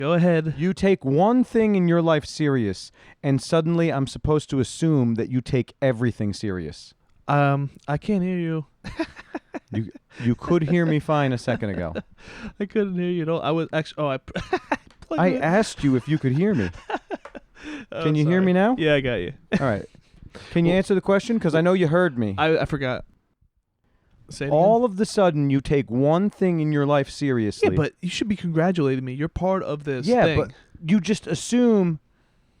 Go ahead. You take one thing in your life serious, and suddenly I'm supposed to assume that you take everything serious. I can't hear you. You could hear me fine a second ago. I couldn't hear you at all. I was actually. Oh, I asked you if you could hear me. Oh, Can you hear sorry. me now? Yeah, I got you. All right. Can you answer the question? Because I know you heard me. I forgot. Say it again. All of the sudden, you take one thing in your life seriously. Yeah, but you should be congratulating me. You're part of this yeah, thing. but you just assume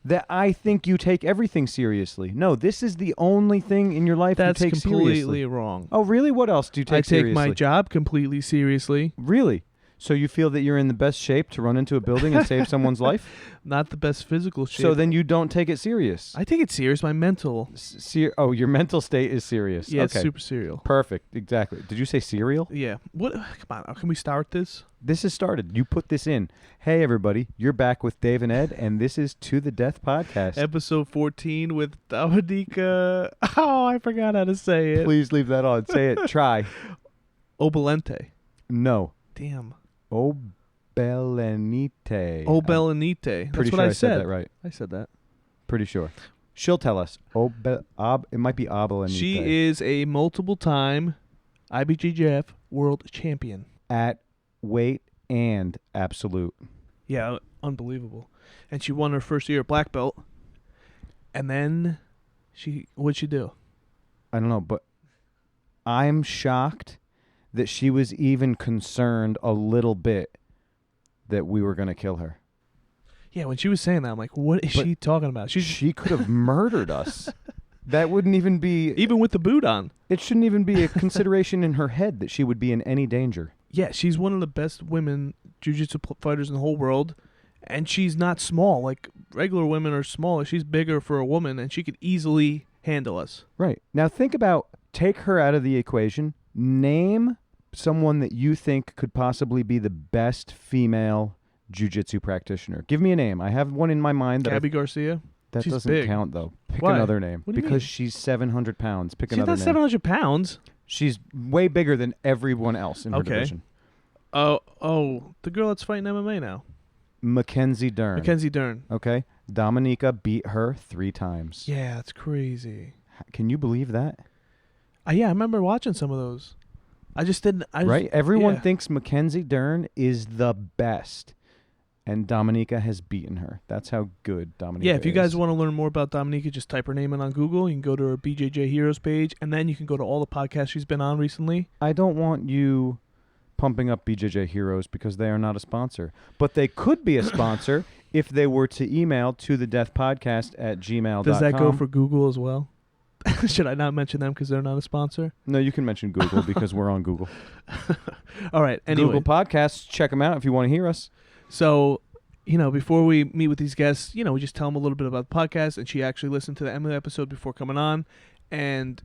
that I think you take everything seriously. No, this is the only thing in your life That's you take completely seriously. wrong. Oh, really? What else do you take I seriously? take my job completely seriously. Really? So you feel that you're in the best shape to run into a building and save someone's life? Not the best physical shape. So then you don't take it serious. I take it serious. My mental. Oh, your mental state is serious. Yeah, okay. it's super serial. Perfect. Exactly. Did you say cereal? Yeah. What? Come on. Can we start this? This has started. You put this in. Hey, everybody. You're back with Dave and Ed, and this is To the Death Podcast. Episode 14 with Dominica. Oh, I forgot how to say it. Please leave that on. Say it. Try. Obolente. No. Damn. Obelenite. Obelenite. That's Pretty what sure I I said that right. I said that. Pretty sure. She'll tell us. It might be Obelenite. She is a multiple-time IBJJF world champion. At weight and absolute. Yeah, unbelievable. And she won her first year at black belt. And then what'd she do? I don't know, but I'm shocked that she was even concerned a little bit that we were going to kill her. Yeah, when she was saying that, I'm like, what is she talking about? She could have murdered us. That wouldn't even be... Even with the boot on. It shouldn't even be a consideration in her head that she would be in any danger. Yeah, she's one of the best women jiu-jitsu fighters in the whole world. And she's not small. Like, regular women are smaller. She's bigger for a woman, and she could easily handle us. Right. Now think about, take her out of the equation. Name someone that you think could possibly be the best female jiu-jitsu practitioner. Give me a name. I have one in my mind. Gabby Garcia. That She's doesn't big. count, though. Pick Why? another name. What do you Because mean? she's 700 pounds. Pick She's another not name. 700 pounds. She's way bigger than everyone else in her Okay. division. Oh, the girl that's fighting MMA now. Mackenzie Dern. Mackenzie Dern. Okay. Dominica beat her 3 times. Yeah, that's crazy. Can you believe that? Yeah, I remember watching some of those. I just didn't. Right? Everyone yeah. thinks Mackenzie Dern is the best. And Dominica has beaten her. That's how good Dominica is. Yeah, if you guys want to learn more about Dominica, just type her name in on Google. You can go to her BJJ Heroes page, and then you can go to all the podcasts she's been on recently. I don't want you pumping up BJJ Heroes because they are not a sponsor. But they could be a sponsor if they were to email to the deathpodcast@gmail.com. Does that go for Google as well? Should I not mention them because they're not a sponsor? No, you can mention Google because we're on Google. All right. Anyway, Google Podcasts, check them out if you want to hear us. So, before we meet with these guests, we just tell them a little bit about the podcast, and she actually listened to the Emily episode before coming on, and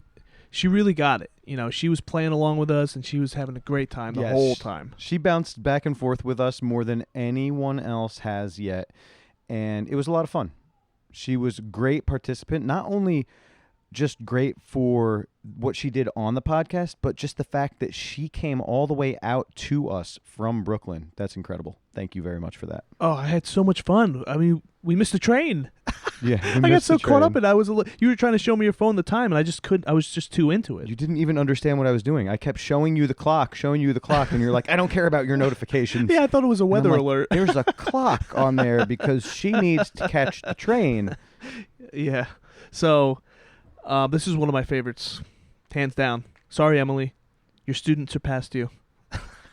she really got it. She was playing along with us, and she was having a great time the whole time. She bounced back and forth with us more than anyone else has yet, and it was a lot of fun. She was a great participant, not only just great for what she did on the podcast, but just the fact that she came all the way out to us from Brooklyn. That's incredible. Thank you very much for that. Oh, I had so much fun. I mean, we missed the train. Yeah, I got so caught up in it. You were trying to show me your phone the time, and I just couldn't. I was just too into it. You didn't even understand what I was doing. I kept showing you the clock, and you're like, I don't care about your notifications. Yeah, I thought it was a And weather I'm like, alert. There's a clock on there because she needs to catch the train. Yeah. So, this is one of my favorites, hands down. Sorry, Emily, your student surpassed you.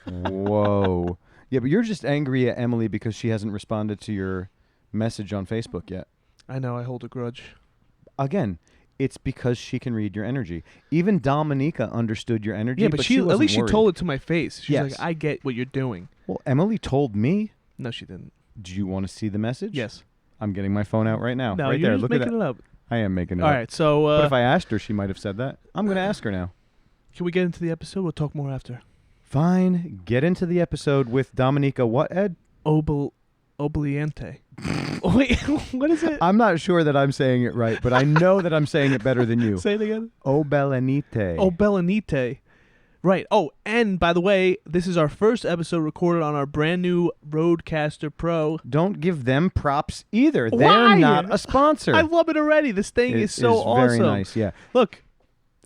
Whoa. Yeah, but you're just angry at Emily because she hasn't responded to your message on Facebook yet. I know, I hold a grudge. Again, it's because she can read your energy. Even Dominica understood your energy. Yeah, but she at wasn't least worried. she told it to my face. She's Yes. like, I get what you're doing. Well, Emily told me. No, she didn't. Do you want to see the message? Yes. I'm getting my phone out right now. No, right you're there. just Look at making that. it up. I am making it All up. right, so But if I asked her, she might have said that. I'm going to ask her now. can we get into the episode? We'll talk more after. Fine. Get into the episode with Dominica. What, Ed? Obliente. Wait, what is it? I'm not sure that I'm saying it right, but I know that I'm saying it better than you. Say it again. Obelenite. Obelenite. Right. Oh, and by the way, this is our first episode recorded on our brand new Rodecaster Pro. Don't give them props either. Why? They're not a sponsor. I love it already. This thing is so awesome. Very nice. Yeah. Look.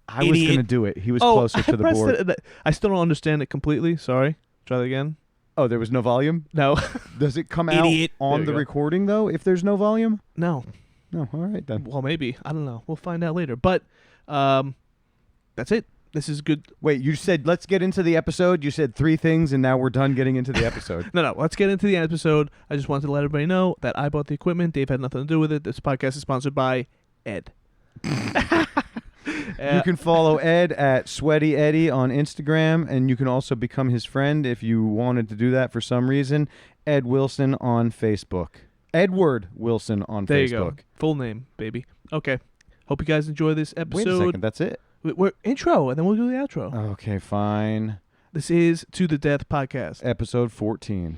I was going to do it. He was closer to the board. I still don't understand it completely. Sorry. Try that again. Oh, there was no volume? No. Does it come out on the recording, though, if there's no volume? No. No. All right, then. Well, maybe. I don't know. We'll find out later. But that's it. This is good. Wait, you said let's get into the episode. You said 3 things, and now we're done getting into the episode. No. Let's get into the episode. I just wanted to let everybody know that I bought the equipment. Dave had nothing to do with it. This podcast is sponsored by Ed. You can follow Ed at Sweaty Eddie on Instagram, and you can also become his friend if you wanted to do that for some reason. Ed Wilson on Facebook. Edward Wilson on there Facebook. You go. Full name, baby. Okay. Hope you guys enjoy this episode. Wait a second. That's it? We're intro, and then we'll do the outro. Okay, fine. This is To the Death Podcast. Episode 14.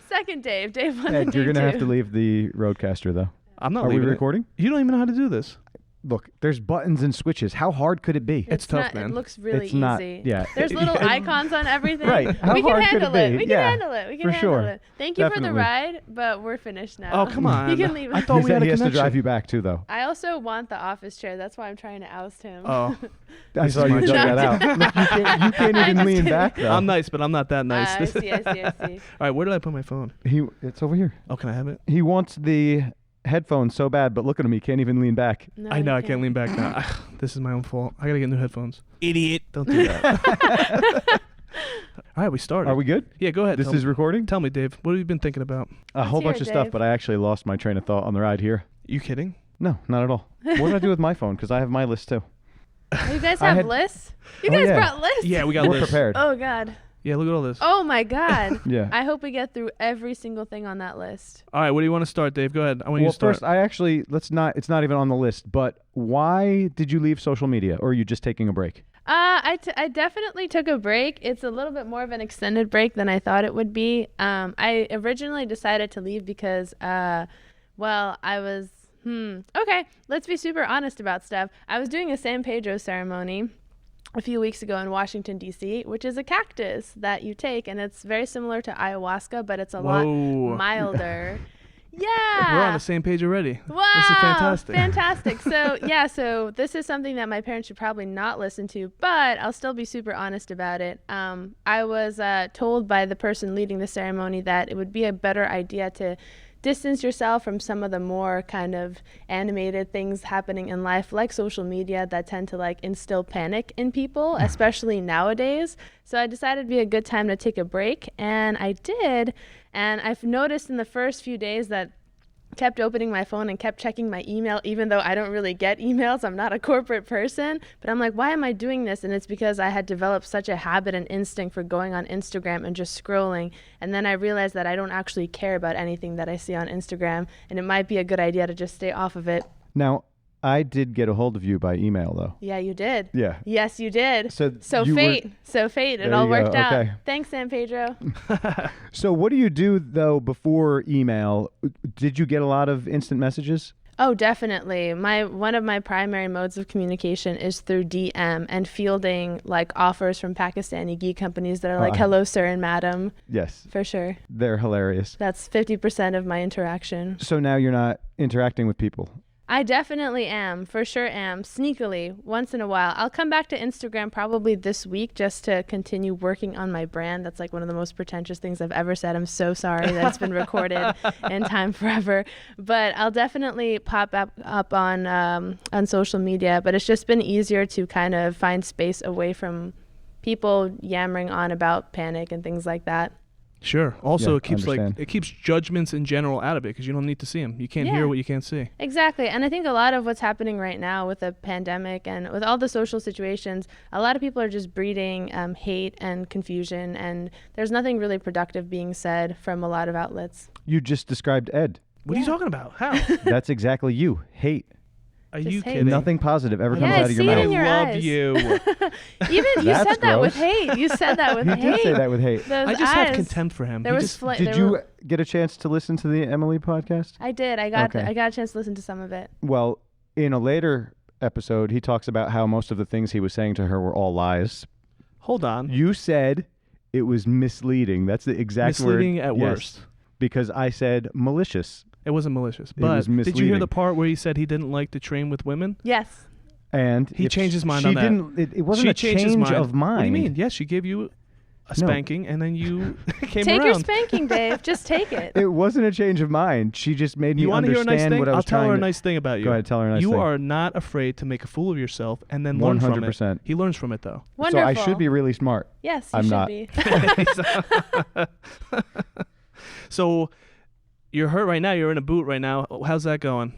Second Dave. Dave wanted Ed, you're to going to have to leave the Rodecaster, though. I'm not Are we leaving it. recording? You don't even know how to do this. Look, there's buttons and switches. How hard could it be? It's tough, man. It looks really It's not- easy. yeah. There's little icons on everything. Right. How we can hard could handle it it. be? We can Yeah, handle it. We can for handle sure. it. Thank you for the Definitely. ride, but we're finished now. Oh, come on. You can leave. I thought He we said had a he has to connection. drive you back, too, though. I also want the office chair. That's why I'm trying to oust him. Oh. I saw you my dug chair. that out. Look, you can't I'm even just lean kidding. back, though. I'm nice, but I'm not that nice. I see. All right, where did I put my phone? It's over here. Oh, can I have it? He wants the headphones so bad, but look at him. He can't even lean back. No, I know, you I can't lean back now. This is my own fault. I got to get new headphones. Idiot. Don't do that. All right, we started. Are we good? Yeah, go ahead. This is recording? Tell me, Dave, what have you been thinking about? A whole hear bunch it, of stuff, Dave. but I actually lost my train of thought on the ride here. You kidding? No, not at all. What did I do with my phone? Because I have my list, too. Oh, you guys I have had- lists? You Oh, guys yeah. brought lists? Yeah, we got We're lists. prepared. Oh, God. Yeah, look at all this. Oh, my God. Yeah. I hope we get through every single thing on that list. All right, what do you want to start, Dave? Go ahead. I want you Well, to start. first, it's not even on the list, but why did you leave social media? Or are you just taking a break? I definitely took a break. It's a little bit more of an extended break than I thought it would be. I originally decided to leave because, I was, okay, let's be super honest about stuff. I was doing a San Pedro ceremony a few weeks ago in Washington, D.C., which is a cactus that you take, and it's very similar to ayahuasca, but it's a lot Whoa. milder. Yeah. We're on the same page already. Wow. This is fantastic. Fantastic. So this is something that my parents should probably not listen to, but I'll still be super honest about it. I was told by the person leading the ceremony that it would be a better idea to distance yourself from some of the more kind of animated things happening in life, like social media, that tend to like instill panic in people, especially nowadays. So I decided it'd be a good time to take a break, and I did. And I've noticed in the first few days that kept opening my phone and kept checking my email, even though I don't really get emails. I'm not a corporate person, but I'm like, why am I doing this? And it's because I had developed such a habit and instinct for going on Instagram and just scrolling. And then I realized that I don't actually care about anything that I see on Instagram, and it might be a good idea to just stay off of it. Now, I did get a hold of you by email, though. Yeah, you did. Yeah. Yes, you did. So So you fate. It There all you go. worked out. Okay. Thanks, San Pedro. So what do you do, though, before email? Did you get a lot of instant messages? Oh, definitely. One of my primary modes of communication is through DM and fielding like offers from Pakistani ghee companies that are like, hello, sir and madam, Yes. for sure. They're hilarious. That's 50% of my interaction. So now you're not interacting with people. I definitely am, for sure am, sneakily, once in a while. I'll come back to Instagram probably this week just to continue working on my brand. That's like one of the most pretentious things I've ever said. I'm so sorry that it's been recorded in time forever. But I'll definitely pop up on social media. But it's just been easier to kind of find space away from people yammering on about panic and things like that. Sure. Also, Yeah, it keeps understand. it keeps judgments in general out of it because you don't need to see them. You can't Yeah. hear what you can't see. Exactly. And I think a lot of what's happening right now with the pandemic and with all the social situations, a lot of people are just breeding hate and confusion, and there's nothing really productive being said from a lot of outlets. You just described Ed. What are you talking about? How? That's exactly you. Hate. Are Just you hate. kidding? Nothing positive ever comes Yeah, I out of your see it mouth. in your I love eyes. you. Even you That's said that with gross. hate. You said that with You hate. did say that with hate. Those I just eyes. have contempt for him. There He was just- Did you get a chance to listen to the Emily podcast? I did. I got Okay. I got a chance to listen to some of it. Well, in a later episode, he talks about how most of the things he was saying to her were all lies. Hold on. You said it was misleading. That's the exact word. Misleading at Yes, worst. because I said malicious. It wasn't malicious. It But was did you hear misleading. the part where he said he didn't like to train with women? Yes. And He if changed his mind she on that. Didn't, it wasn't She a changed his change mind. of mind. What do you mean? Yes, she gave you a No. spanking, and then you came Take around. your spanking, Dave. Just take it. It wasn't a change of mind. She just made me You want to hear a understand nice thing? what I I'll was tell trying her a to. nice thing about you. Go ahead, tell her a nice You thing. are not afraid to make a fool of yourself and then learn from it. 100%. He learns from it, though. Wonderful. So I should be really smart. Yes, you I'm should not. be. So you're hurt right now. You're in a boot right now. How's that going?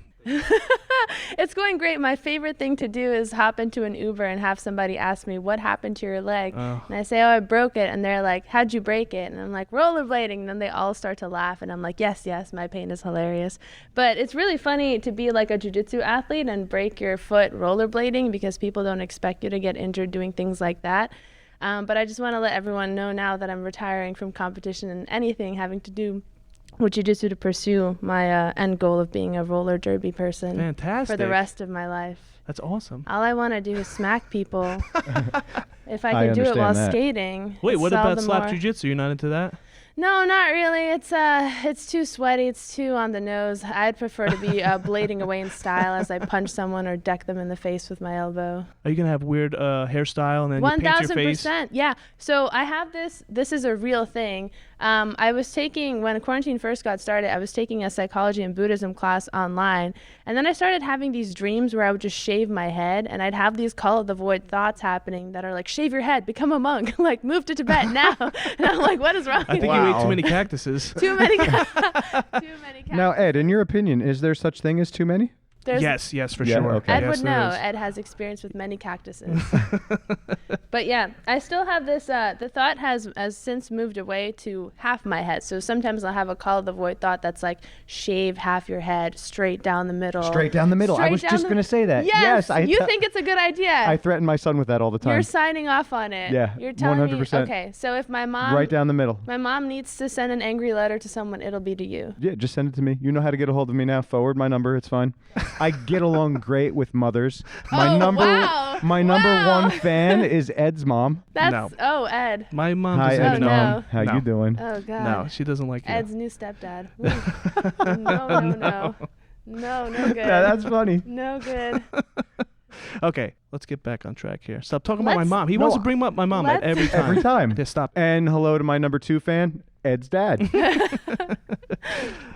It's going great. My favorite thing to do is hop into an Uber and have somebody ask me, what happened to your leg? Oh. And I say, oh, I broke it. And they're like, how'd you break it? And I'm like, rollerblading. And then they all start to laugh. And I'm like, yes, my pain is hilarious. But it's really funny to be like a jiu-jitsu athlete and break your foot rollerblading because people don't expect you to get injured doing things like that. But I just want to let everyone know now that I'm retiring from competition and anything having to do with jiu-jitsu to pursue my end goal of being a roller derby person Fantastic. for the rest of my life. That's awesome. All I want to do is smack people. If I I can do it while understand that. skating. Wait, it's what about seldom slap more- jiu-jitsu? You're not into that? No, not really. It's too sweaty. It's too on the nose. I'd prefer to be blading away in style as I punch someone or deck them in the face with my elbow. Are you going to have weird hairstyle and then you paint your face? 1000%. Yeah. So I have this. This is a real thing. I was taking, when quarantine first got started, I was taking a psychology and Buddhism class online. And then I started having these dreams where I would just shave my head. And I'd have these call of the void thoughts happening that are like, shave your head, become a monk, like move to Tibet now. And I'm like, what is wrong I with think you? you ate Wow. too many cactuses. Too many. Too many cats. Now, Ed, in your opinion, is there such thing as too many? There's- Yes, for Yeah, sure. okay. Ed Yes, would there know. is. Ed has experience with many cactuses. But yeah, I still have this. The thought has since moved away to half my head. So sometimes I'll have a call of the void thought that's like, shave half your head straight down the middle. Straight down the middle. I Straight was down just the- going to say that. Yes, you te- think it's a good idea. I threaten my son with that all the time. You're signing off on it. Yeah, You're telling 100%. me. Okay, so if my mom, Right down the middle. my mom needs to send an angry letter to someone, it'll be to you. Yeah, just send it to me. You know how to get a hold of me now. Forward my number. It's fine. I get along great with mothers. My Oh, number wow. number Wow. one fan is Ed's mom. That's No. oh Ed. My mom Hi, doesn't Ed's even know. no. mom. How No. you doing? Oh God. No, she doesn't like you. Ed's new stepdad. Ooh. No. No good. Yeah, that's funny. No good. Okay, let's get back on track here. Stop talking about my Let's- mom. He No, wants to bring up my mom at let's- every time. Every time. Yeah, stop. And hello to my number 2 fan, Ed's dad.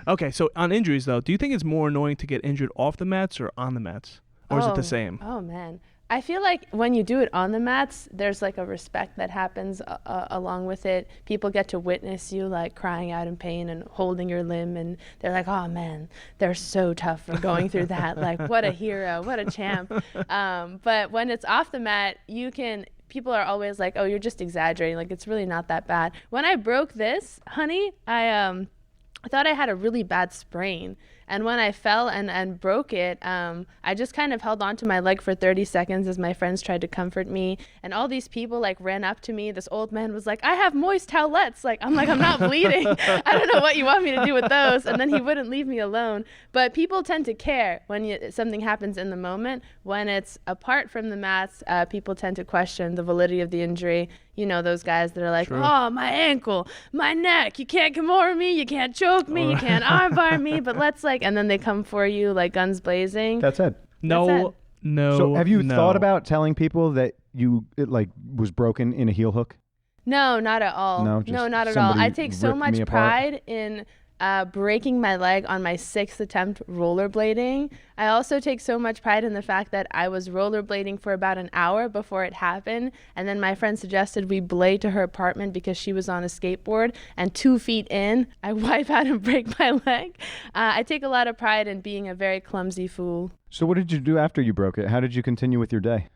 Okay, so on injuries, though, do you think it's more annoying to get injured off the mats or on the mats? Or is it the same? Oh man. I feel like when you do it on the mats, there's like a respect that happens along with it. People get to witness you like crying out in pain and holding your limb, and they're like, "Oh man, they're so tough for going through that. Like, what a hero, what a champ." But when it's off the mat, people are always like, "Oh, you're just exaggerating. Like, it's really not that bad." When I broke this, honey, I thought I had a really bad sprain. And when I fell and broke it, I just kind of held onto my leg for 30 seconds as my friends tried to comfort me. And all these people like ran up to me. This old man was like, "I have moist towelettes." Like, I'm like, "I'm not bleeding. I don't know what you want me to do with those." And then he wouldn't leave me alone. But people tend to care when something happens in the moment. When it's apart from the mats, people tend to question the validity of the injury. You know, those guys that are like, True. "Oh, my ankle, my neck, you can't Kimura me, you can't choke me, you can't armbar me, but let's like," and then they come for you like guns blazing. That's Ed. No, it. no. So have you no. thought about telling people that it like was broken in a heel hook? No, not at all. No, just not at all. I somebody take so ripped much me apart. pride in breaking my leg on my 6th attempt rollerblading. I also take so much pride in the fact that I was rollerblading for about an hour before it happened, and then my friend suggested we blade to her apartment because she was on a skateboard, and 2 feet in, I wipe out and break my leg. I take a lot of pride in being a very clumsy fool. So what did you do after you broke it? How did you continue with your day?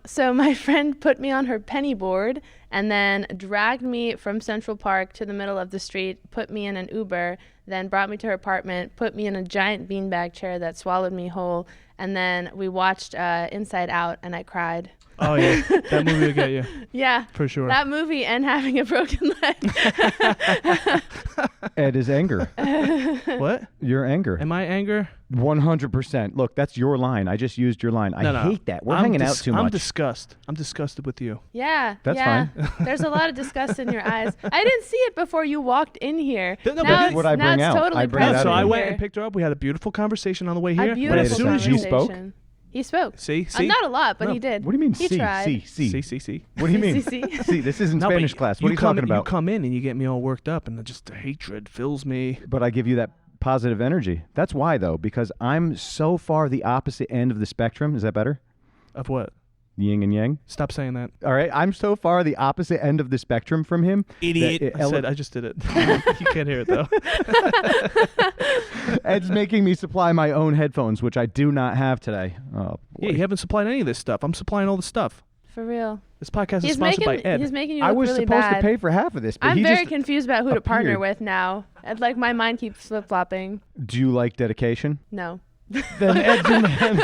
So my friend put me on her penny board and then dragged me from Central Park to the middle of the street, put me in an Uber, then brought me to her apartment, put me in a giant beanbag chair that swallowed me whole, And then we watched Inside Out, and I cried. Oh yeah, that movie will get you Yeah, for sure. that movie and having a broken leg. Ed is anger. What? Your anger. Am I anger? 100%. Look, that's your line. I just used your line. I hate that. We're hanging out too much. I'm disgusted with you. Yeah. That's fine. fine. There's a lot of disgust in your eyes. I didn't see it before you walked in here. No, but now that's it's, what I now bring it's out. totally I bring it present out So of I you. went here. and picked her up. We had a beautiful conversation on the way A here. beautiful as soon as you spoke- conversation. He spoke. See, Not a lot, but No. he did. What do you mean He see? tried. see. What do you mean? See. See, this isn't No, but Spanish class. What are you come talking in- about? You come in and you get me all worked up, and just the hatred fills me. But I give you that positive energy. That's why, though, because I'm so far the opposite end of the spectrum. Is that better? Of what? Yin and yang. Stop saying that. All right. I'm so far the opposite end of the spectrum from him. Idiot. that it I just did it. You can't hear it though. Ed's making me supply my own headphones, which I do not have today. Oh, boy. Yeah, you haven't supplied any of this stuff. I'm supplying all the stuff. For real. This podcast is He's sponsored making, by Ed. he's making you I look was really supposed bad. to pay for half of this, but I'm he very just confused about who to partner appeared. with now. And, like, my mind keeps flip-flopping. Do you like dedication? No. Then Ed's your man.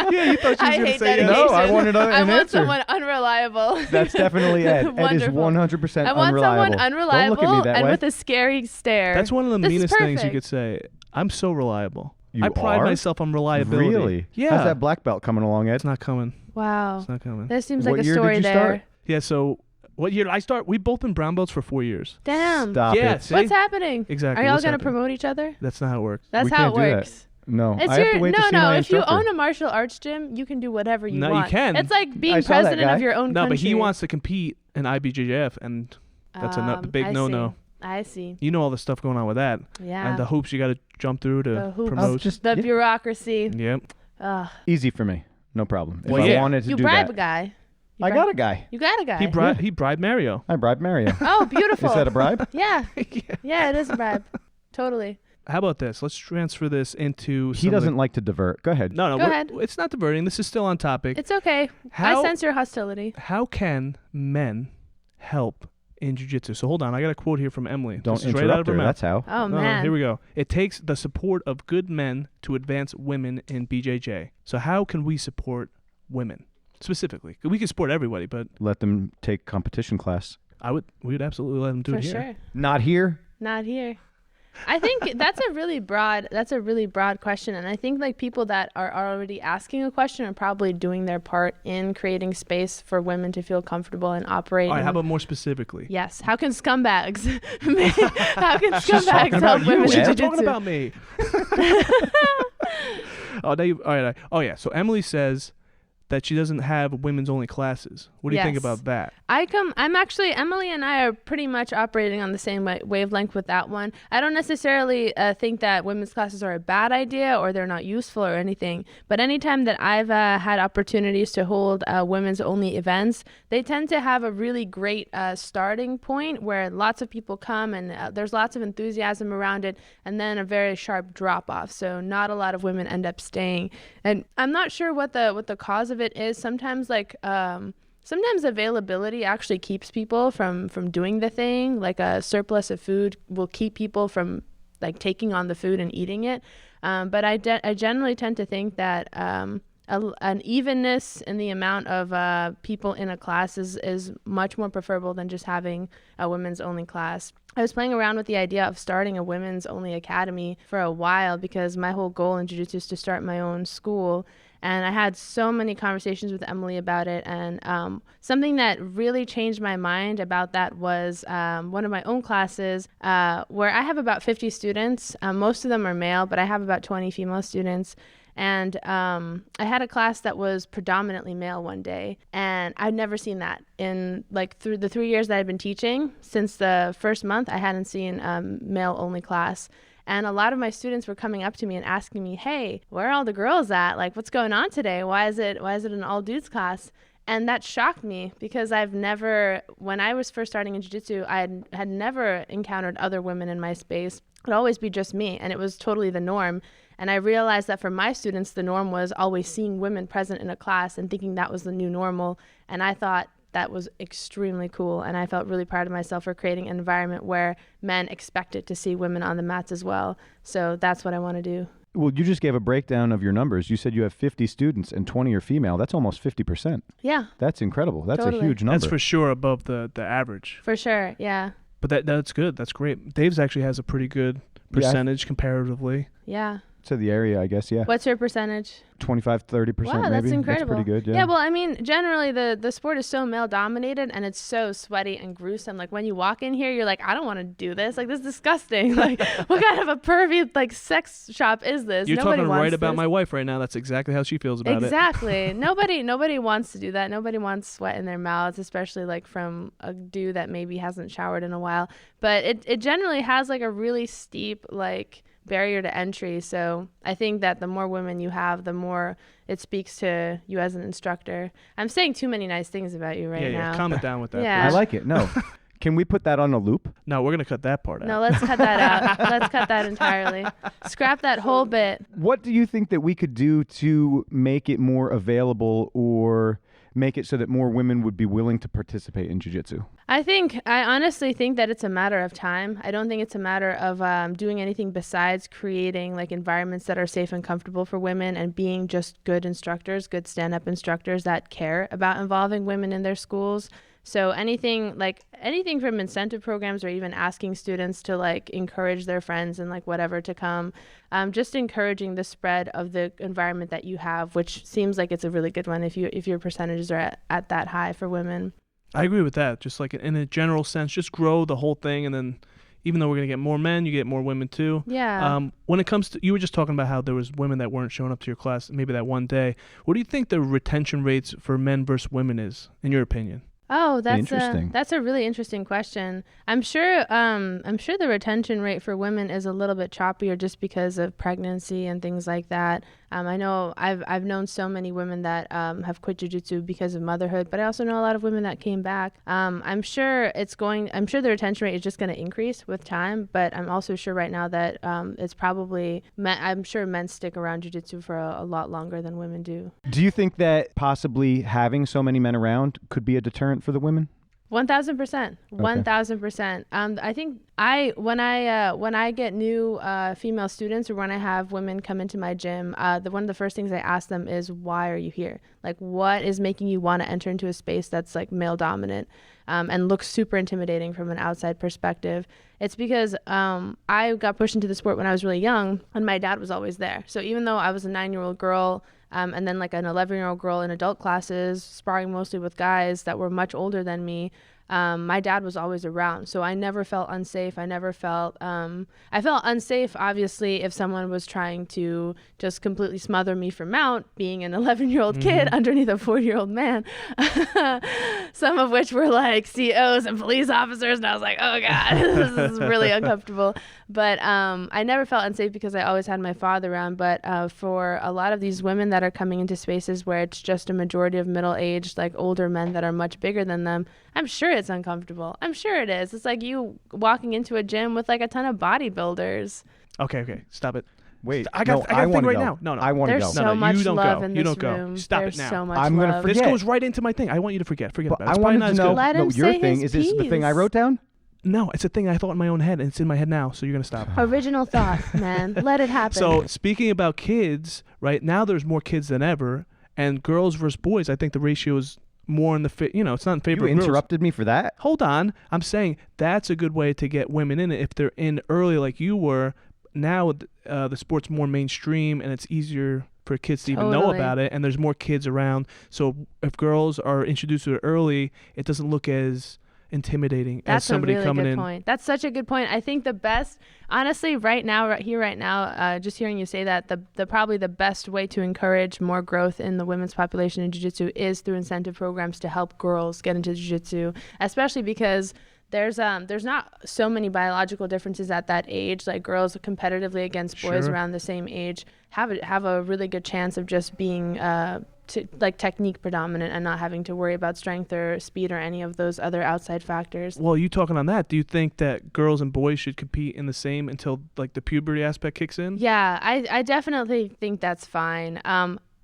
Yeah, you thought she was I gonna hate say dedication. No, I wanted I an want answer. someone unreliable. That's definitely Ed. Ed is Wonderful. 100% I want unreliable. someone unreliable Don't look at me that and way. with a scary stare. That's one of the This is meanest things you perfect. could say. I'm so reliable. You I pride are? myself on reliability. Really? Yeah. How's that black belt coming along, Ed? It's not coming. Wow. It's not coming. There seems What like a year did story you there. start? Yeah. So what year did I start? We've both been brown belts for 4 years. Damn. Stop Yeah, it. see? What's happening? Exactly. Are y'all what's going to happening? promote each other? That's not how it works. That's We how can't it do that. works. No. It's I have to wait to see my if you instructor. own a martial arts gym, you can do whatever you No, you want. can. It's like I being saw that president guy. of your own No, country. but he wants to compete in IBJJF, and that's a big I no-no. see. I see. You know all the stuff going on with that, Yeah. and the hoops you got to jump through The to hoops. promote. The bureaucracy. Yep. Ugh. Easy for me. No problem. If Well, I yeah. wanted to You do bribe that. a guy. You I bribe- got a guy. You got a guy. He bribed Mario. I bribed Mario. Oh, beautiful. Is that a bribe? Yeah. Yeah. Yeah, it is a bribe. Totally. How about this? Let's transfer this into. He doesn't like to divert. Go ahead. No, Go ahead. It's not diverting. This is still on topic. It's okay. How- I sense your hostility. How can men help in jiu-jitsu? So hold on, I got a quote here from Emily. Don't This is right interrupt out of her her. mouth. That's how. Oh, No, man. here we go. It takes the support of good men to advance women in BJJ. So how can we support women specifically? We can support everybody, but Let them take competition class. we would absolutely let them do For it here. sure. Not here. Not here. I think that's a really broad question, and I think like people that are already asking a question are probably doing their part in creating space for women to feel comfortable and operate. All right, in- how about more specifically? Yes. How can scumbags how can talking scumbags about help women you, in Ed. She's jiu-jitsu? talking about me. All right. Oh yeah. So Emily says that she doesn't have women's only classes. What do you think Yes. about that? I'm actually, Emily and I are pretty much operating on the same wavelength with that one. I don't necessarily think that women's classes are a bad idea or they're not useful or anything, but anytime that I've had opportunities to hold women's only events, they tend to have a really great starting point where lots of people come and there's lots of enthusiasm around it, and then a very sharp drop off. So not a lot of women end up staying. And I'm not sure what the cause of it is. Sometimes sometimes availability actually keeps people from doing the thing. Like a surplus of food will keep people from like taking on the food and eating it. But I generally tend to think that an evenness in the amount of people in a class is much more preferable than just having a women's only class. I was playing around with the idea of starting a women's only academy for a while because my whole goal in jiu-jitsu is to start my own school. And I had so many conversations with Emily about it. And something that really changed my mind about that was one of my own classes where I have about 50 students. Most of them are male, but I have about 20 female students. And I had a class that was predominantly male one day. And I'd never seen that in through the 3 years that I've been teaching. Since the first month, I hadn't seen male only class. And a lot of my students were coming up to me and asking me, hey, where are all the girls at? Like, what's going on today? Why is it an all dudes class? And that shocked me because when I was first starting in jiu-jitsu, I had never encountered other women in my space. It would always be just me, and it was totally the norm. And I realized that for my students, the norm was always seeing women present in a class and thinking that was the new normal. And I thought that was extremely cool, and I felt really proud of myself for creating an environment where men expected to see women on the mats as well. So that's what I want to do. Well, you just gave a breakdown of your numbers. You said you have 50 students and 20 are female. That's almost 50%. Yeah, That's incredible. That's Totally. a huge number. That's for sure above the average. for sure. Yeah. But that's good. That's great. Dave's actually has a pretty good percentage comparatively. Yeah. To the area, I guess, yeah. What's your percentage? 25, 30% Wow, maybe. that's incredible. That's pretty good, Yeah, well, I mean, generally the sport is so male dominated and it's so sweaty and gruesome. Like when you walk in here, you're like, I don't want to do this. Like this is disgusting. Like what kind of a pervy like sex shop is this? You're Nobody talking wants right about this. my wife right now. That's exactly how she feels about it. Exactly. Nobody wants to do that. Nobody wants sweat in their mouths, especially like from a dude that maybe hasn't showered in a while. But it generally has like a really steep like barrier to entry. So I think that the more women you have, the more it speaks to you as an instructor. I'm saying too many nice things about you right now. Yeah, calm it down with that. Yeah. I like it. No. Can we put that on a loop? No, we're gonna cut that part out. No, let's cut that out. Let's cut that entirely. Scrap that whole bit. What do you think that we could do to make it more available or make it so that more women would be willing to participate in jiu-jitsu? I honestly think that it's a matter of time. I don't think it's a matter of doing anything besides creating like environments that are safe and comfortable for women and being just good instructors, good stand-up instructors that care about involving women in their schools. So anything from incentive programs or even asking students to like encourage their friends and like whatever to come, just encouraging the spread of the environment that you have, which seems like it's a really good one if your percentages are at that high for women. I agree with that. Just like in a general sense, just grow the whole thing, and then even though we're gonna get more men, you get more women too. Yeah. When it comes to, you were just talking about how there was women that weren't showing up to your class maybe that one day. What do you think the retention rates for men versus women is, in your opinion? Oh, Interesting. that's a really interesting question. I'm sure the retention rate for women is a little bit choppier just because of pregnancy and things like that. I know I've known so many women that have quit jiu-jitsu because of motherhood, but I also know a lot of women that came back. I'm sure the retention rate is just going to increase with time, but I'm also sure right now that it's probably I'm sure men stick around jiu-jitsu for a lot longer than women do. Do you think that possibly having so many men around could be a deterrent for the women? 1,000%. 1,000%. I think when I get new female students or when I have women come into my gym, one of the first things I ask them is, why are you here? Like, what is making you want to enter into a space that's like male dominant and looks super intimidating from an outside perspective? It's because I got pushed into the sport when I was really young and my dad was always there. So even though I was a 9-year-old girl, and then like an 11-year-old girl in adult classes, sparring mostly with guys that were much older than me, my dad was always around. So I never felt unsafe. I felt unsafe, obviously, if someone was trying to just completely smother me from mount, being an 11-year-old kid underneath a 40-year-old man, some of which were like COs and police officers. And I was like, oh God, this is really uncomfortable. But I never felt unsafe because I always had my father around. But for a lot of these women that are coming into spaces where it's just a majority of middle-aged, like older men that are much bigger than them, I'm sure it's uncomfortable. I'm sure it is. It's like you walking into a gym with like a ton of bodybuilders. Okay, stop it. Wait, I got a thing right now. No, I want to There's go. so much you don't love go. in You this don't go. room. Stop There's it now. so much I'm gonna love. forget. This goes right into my thing. I want you to forget about it. But It's I probably wanted not to as know. good. Let him No, your say thing his is this the thing I piece. wrote down? No, it's a thing I thought in my own head, and it's in my head now. So you're gonna stop. Original thought, man. Let it happen. So speaking about kids, right now there's more kids than ever, and girls versus boys. I think the ratio is more in the it's not in favor You of girls. interrupted me for that? Hold on, I'm saying that's a good way to get women in it if they're in early like you were. Now the sport's more mainstream and it's easier for kids to even know Totally. about it, and there's more kids around. So if girls are introduced to it early, it doesn't look as intimidating as That's a somebody really coming good in. point. That's such a good point. I think the best, honestly, right now, just hearing you say that, the probably the best way to encourage more growth in the women's population in jiu-jitsu is through incentive programs to help girls get into jiu-jitsu, especially because there's not so many biological differences at that age. Like girls competitively against boys Sure. around the same age have a really good chance of just being technique predominant and not having to worry about strength or speed or any of those other outside factors. Well, you talking on that? Do you think that girls and boys should compete in the same until like the puberty aspect kicks in? Yeah, I definitely think that's fine.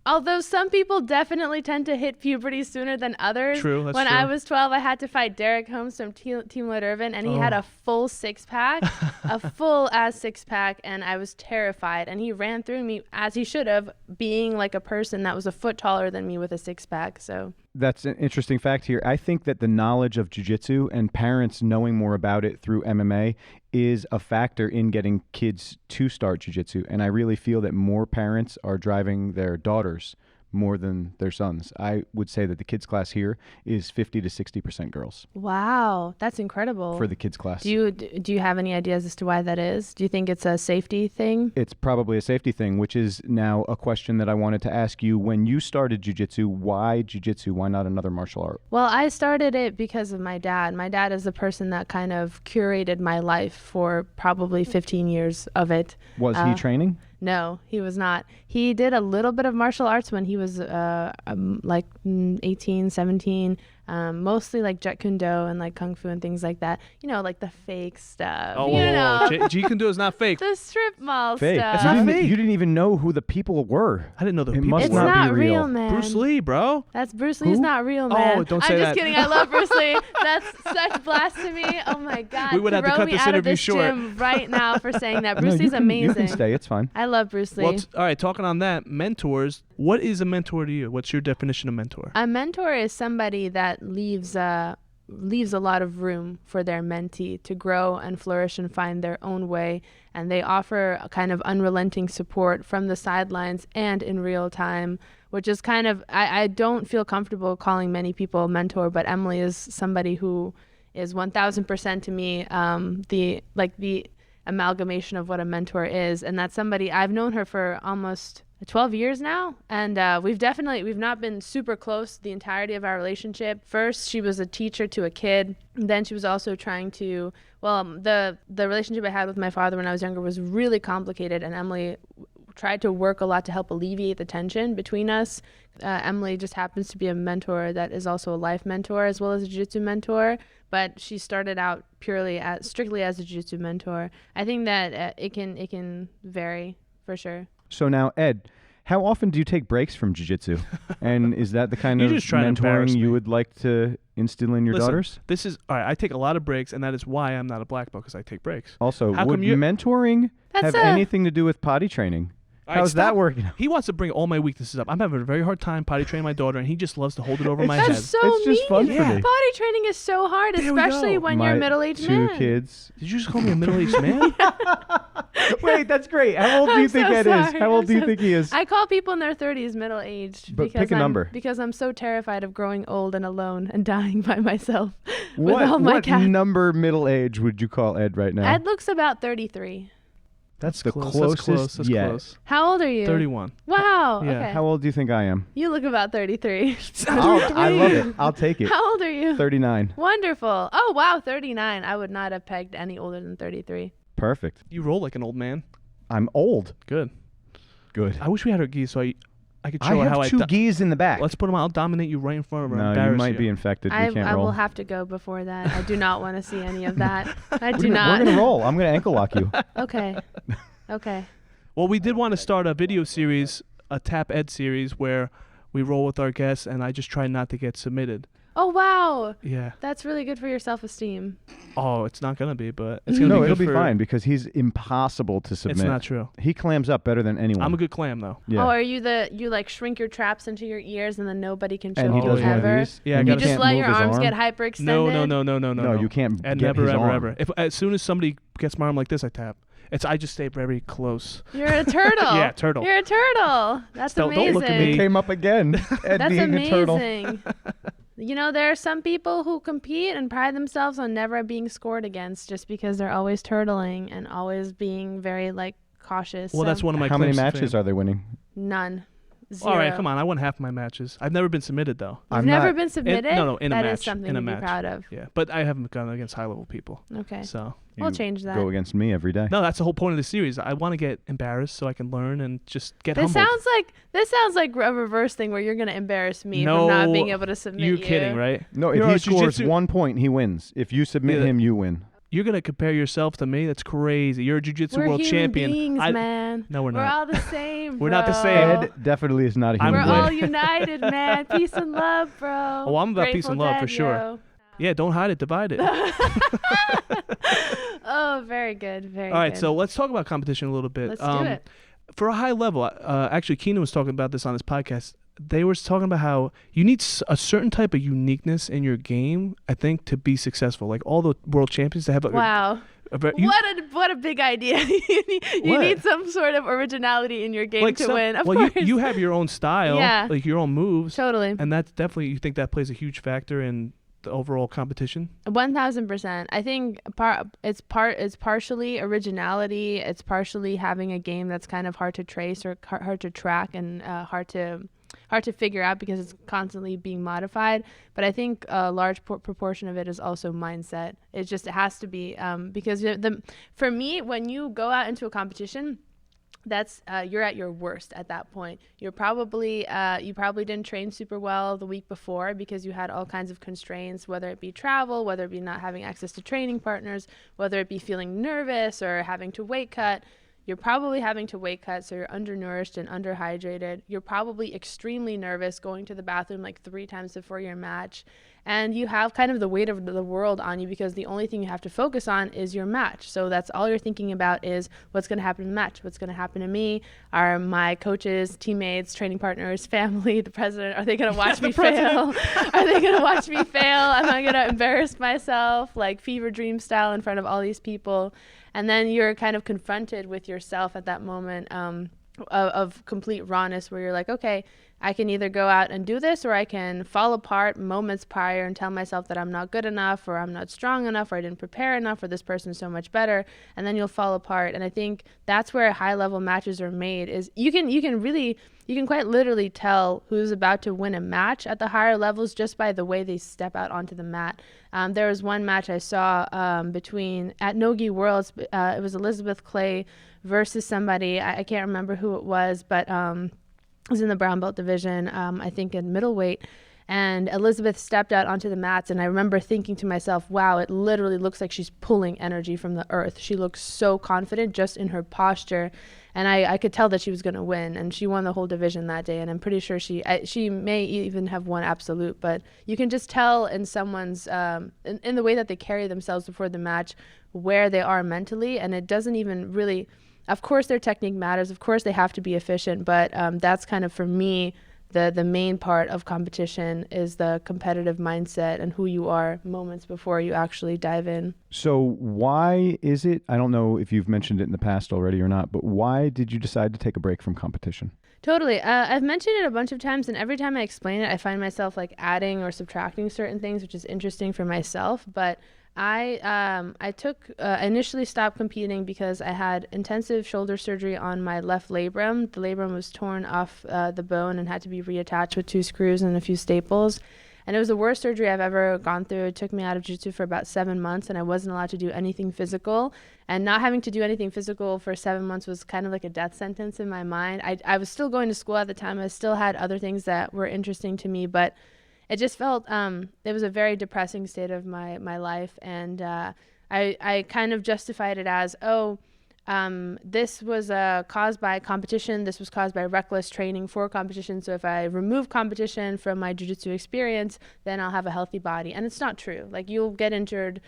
Although some people definitely tend to hit puberty sooner than others. True, that's when true. I was 12, I had to fight Derek Holmes from Team Lloyd Irvin, and he had a full six-pack, a full-ass six-pack, and I was terrified. And he ran through me, as he should have, being like a person that was a foot taller than me with a six-pack. So That's an interesting fact here. I think that the knowledge of jiu-jitsu and parents knowing more about it through MMA is a factor in getting kids to start jiu-jitsu. And I really feel that more parents are driving their daughters more than their sons. I would say that the kids class here is 50 to 60% girls wow, that's incredible. for the kids class. Do you have any ideas as to why that is? Do you think it's a safety thing? It's probably a safety thing, which is now a question that I wanted to ask you. When you started jiu-jitsu, why jiu-jitsu? Why not another martial art? Well, I started it because of my dad. My dad is the person that kind of curated my life for probably 15 years of it. Was he training? No, he was not. He did a little bit of martial arts when he was like 18, 17, mostly like Jeet Kune Do and like Kung Fu and things like that. You know, like the fake stuff. Oh, you know, Jeet Kune Do is not fake. the strip mall Fake. stuff. not You fake. you didn't even know who the people were. I didn't know the It people must It's were. not not be real. real, man. Bruce Lee, bro. That's Bruce Lee's Who? not real, man. Oh, don't say I'm that. just kidding. I love Bruce Lee. That's such blasphemy. Oh my God. We would have to Throw cut me this out of interview this short. gym right now for saying that. No, Bruce you Lee's can- amazing. You can stay. It's fine. I love Bruce Lee. Well, all right, talking on that, mentors. What is a mentor to you? What's your definition of mentor? A mentor is somebody that leaves a lot of room for their mentee to grow and flourish and find their own way, and they offer a kind of unrelenting support from the sidelines and in real time, which is kind of I don't feel comfortable calling many people a mentor, but Emily is somebody who is 1000% to me the amalgamation of what a mentor is, and that's somebody I've known her for almost 12 years now, and we've not been super close the entirety of our relationship. First, she was a teacher to a kid. Then she was also trying to, the relationship I had with my father when I was younger was really complicated, and Emily tried to work a lot to help alleviate the tension between us. Emily just happens to be a mentor that is also a life mentor as well as a jiu-jitsu mentor, but she started out strictly as a jiu-jitsu mentor. I think that it can vary for sure. So now, Ed, how often do you take breaks from jiu-jitsu? And is that the kind You're of just trying to embarrass mentoring me. you would like to instill in your Listen, daughters? This is all right. I take a lot of breaks, and that is why I'm not a black belt, because I take breaks. Also, How would come you- mentoring That's have a- anything to do with potty training? All right, How's that stop. working? He wants to bring all my weaknesses up. I'm having a very hard time potty training my daughter, and he just loves to hold it over my head. That's so It's just mean. fun for me. Potty training is so hard, There we especially go. when you're a My middle-aged two man. kids. Did you just call me a middle-aged man? Wait, that's great. How old do you I'm think so Ed is? sorry. How old I'm do you so- think he is? I call people in their 30s middle-aged But pick a number. because I'm so terrified of growing old and alone and dying by myself with What, all my what cats. number middle age would you call Ed right now? Ed looks about 33. That's the close. closest That's close. That's yet. close. How old are you? 31. Wow. Yeah. Okay. How old do you think I am? You look about 33. I love it. I'll take it. How old are you? 39. Wonderful. Oh, wow, 39. I would not have pegged any older than 33. Perfect. You roll like an old man. I'm old. Good. Good. I wish we had our geese so I could I show her have how two I. geese in the back. Let's put them. I'll dominate you right in front of her. No, you embarrass might be infected. We I can't roll. will have to go before that. I do not want to see any of that. I do We're not. gonna roll. I'm gonna ankle lock you. Okay. Okay. Well, we did want to start a video series, a Tap Ed series, where we roll with our guests, and I just try not to get submitted. Oh, wow. Yeah. That's really good for your self-esteem. Oh, it's not gonna be, but it's gonna No, be it'll good be for- fine because he's impossible to submit. It's not true. He clams up better than anyone. Mm. I'm a good clam though. Yeah. Oh, are you you like shrink your traps into your ears and then nobody can choke and he you does one of ever? these. Yeah, I and gotta- You you just can't let move your his arms arm. get hyperextended? No, you can't And get never, his ever, arm. ever. If as soon as somebody gets my arm like this, I tap. I just stay very close. You're a turtle. Yeah, turtle. You're a turtle. That's Don't amazing. look at It me. came up again. Ed That's being a turtle. amazing. You know, there are some people who compete and pride themselves on never being scored against just because they're always turtling and always being very, like, cautious. Well, that's one of my How many claims to matches fame. are they winning? None. Zero. All right, come on. I won half my matches. I've never been submitted though. You've I'm never not- been submitted? no, in a That match. is something In a to match. be proud of. Yeah, but I haven't gone against high level people. Okay. So We'll You change that. Go against me every day. no, that's the whole point of the series. I want to get embarrassed so I can learn and just get This humbled. sounds like a reverse thing where you're going to embarrass me No, from not being able to submit You're you. kidding, right? No, if You're he a scores jujitsu- 1 point, he wins. If you submit Yeah. him, you win. You're gonna compare yourself to me? That's crazy. You're a jiu-jitsu We're world human champion. beings, man. No, we're We're not. all the same. We're not the bro. same. Ed definitely is not a I'm human We're being. all united, man. Peace and love, bro. Oh, I'm about peace and Grateful love for Dead, sure. yo. Yeah, don't hide it, divide it. Oh, very good. Very All right, good. so let's talk about competition a little bit. Let's do it. For a high level, actually, Keenan was talking about this on his podcast. They were talking about how you need a certain type of uniqueness in your game, I think, to be successful. Like all the world champions, they have Wow. What a big idea. you What? need some sort of originality in your game to win. Of well, course. you have your own style, Yeah. like your own moves, Totally. and that's definitely, you think that plays a huge factor in the overall competition? 1000%. I think it's partially originality. It's partially having a game that's kind of hard to trace or hard to track and hard to figure out because it's constantly being modified. But I think a large proportion of it is also mindset. It has to be because for me, when you go out into a competition, that's you're at your worst at that point. You probably didn't train super well the week before because you had all kinds of constraints, whether it be travel, whether it be not having access to training partners, whether it be feeling nervous or having to weight cut. You're probably having to weight cut, so you're undernourished and underhydrated. You're probably extremely nervous, going to the bathroom like 3 times before your match. And you have kind of the weight of the world on you because the only thing you have to focus on is your match. So that's all you're thinking about is what's going to happen in the match, what's going to happen to me, are my coaches, teammates, training partners, family, the president, are they going to watch me fail? Are they going to watch me fail? Am I going to embarrass myself like fever dream style in front of all these people? And then you're kind of confronted with yourself at that moment of complete rawness where you're like, okay, I can either go out and do this or I can fall apart moments prior and tell myself that I'm not good enough or I'm not strong enough or I didn't prepare enough or this person's so much better, and then you'll fall apart. And I think that's where high level matches are made, is you can quite literally tell who's about to win a match at the higher levels just by the way they step out onto the mat. There was one match I saw at Nogi Worlds. It was Elizabeth Clay versus somebody. I can't remember who it was, but it was in the brown belt division, I think in middleweight. And Elizabeth stepped out onto the mats, and I remember thinking to myself, wow, it literally looks like she's pulling energy from the earth. She looks so confident just in her posture. And I could tell that she was going to win, and she won the whole division that day. And I'm pretty sure she may even have won absolute, but you can just tell in someone's in the way that they carry themselves before the match where they are mentally. And it doesn't even really, of course their technique matters, of course they have to be efficient, but that's kind of, for me, the main part of competition is the competitive mindset and who you are moments before you actually dive in. So why is it, I don't know if you've mentioned it in the past already or not, but why did you decide to take a break from competition? Totally. I've mentioned it a bunch of times, and every time I explain it, I find myself like adding or subtracting certain things, which is interesting for myself. But I initially stopped competing because I had intensive shoulder surgery on my left labrum. The labrum was torn off the bone and had to be reattached with 2 screws and a few staples. And it was the worst surgery I've ever gone through. It took me out of jiu-jitsu for about 7 months, and I wasn't allowed to do anything physical. And not having to do anything physical for 7 months was kind of like a death sentence in my mind. I was still going to school at the time. I still had other things that were interesting to me, but it just felt, it was a very depressing state of my life. And I kind of justified it as, this was caused by competition. This was caused by reckless training for competition. So if I remove competition from my jiu-jitsu experience, then I'll have a healthy body. And it's not true. Like, you'll get injured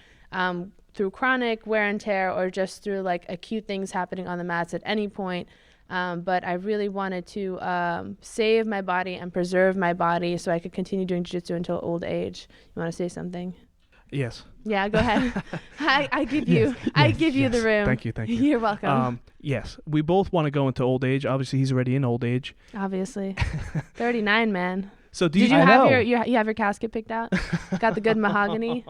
through chronic wear and tear or just through like acute things happening on the mats at any point. But I really wanted to save my body and preserve my body so I could continue doing jiu-jitsu until old age. You want to say something? Yes. Yeah, go ahead. I give you the room. Thank you. You're welcome. Yes, we both want to go into old age. Obviously, he's already in old age. Obviously. 39, man. So did you have you have your casket picked out? Got the good mahogany?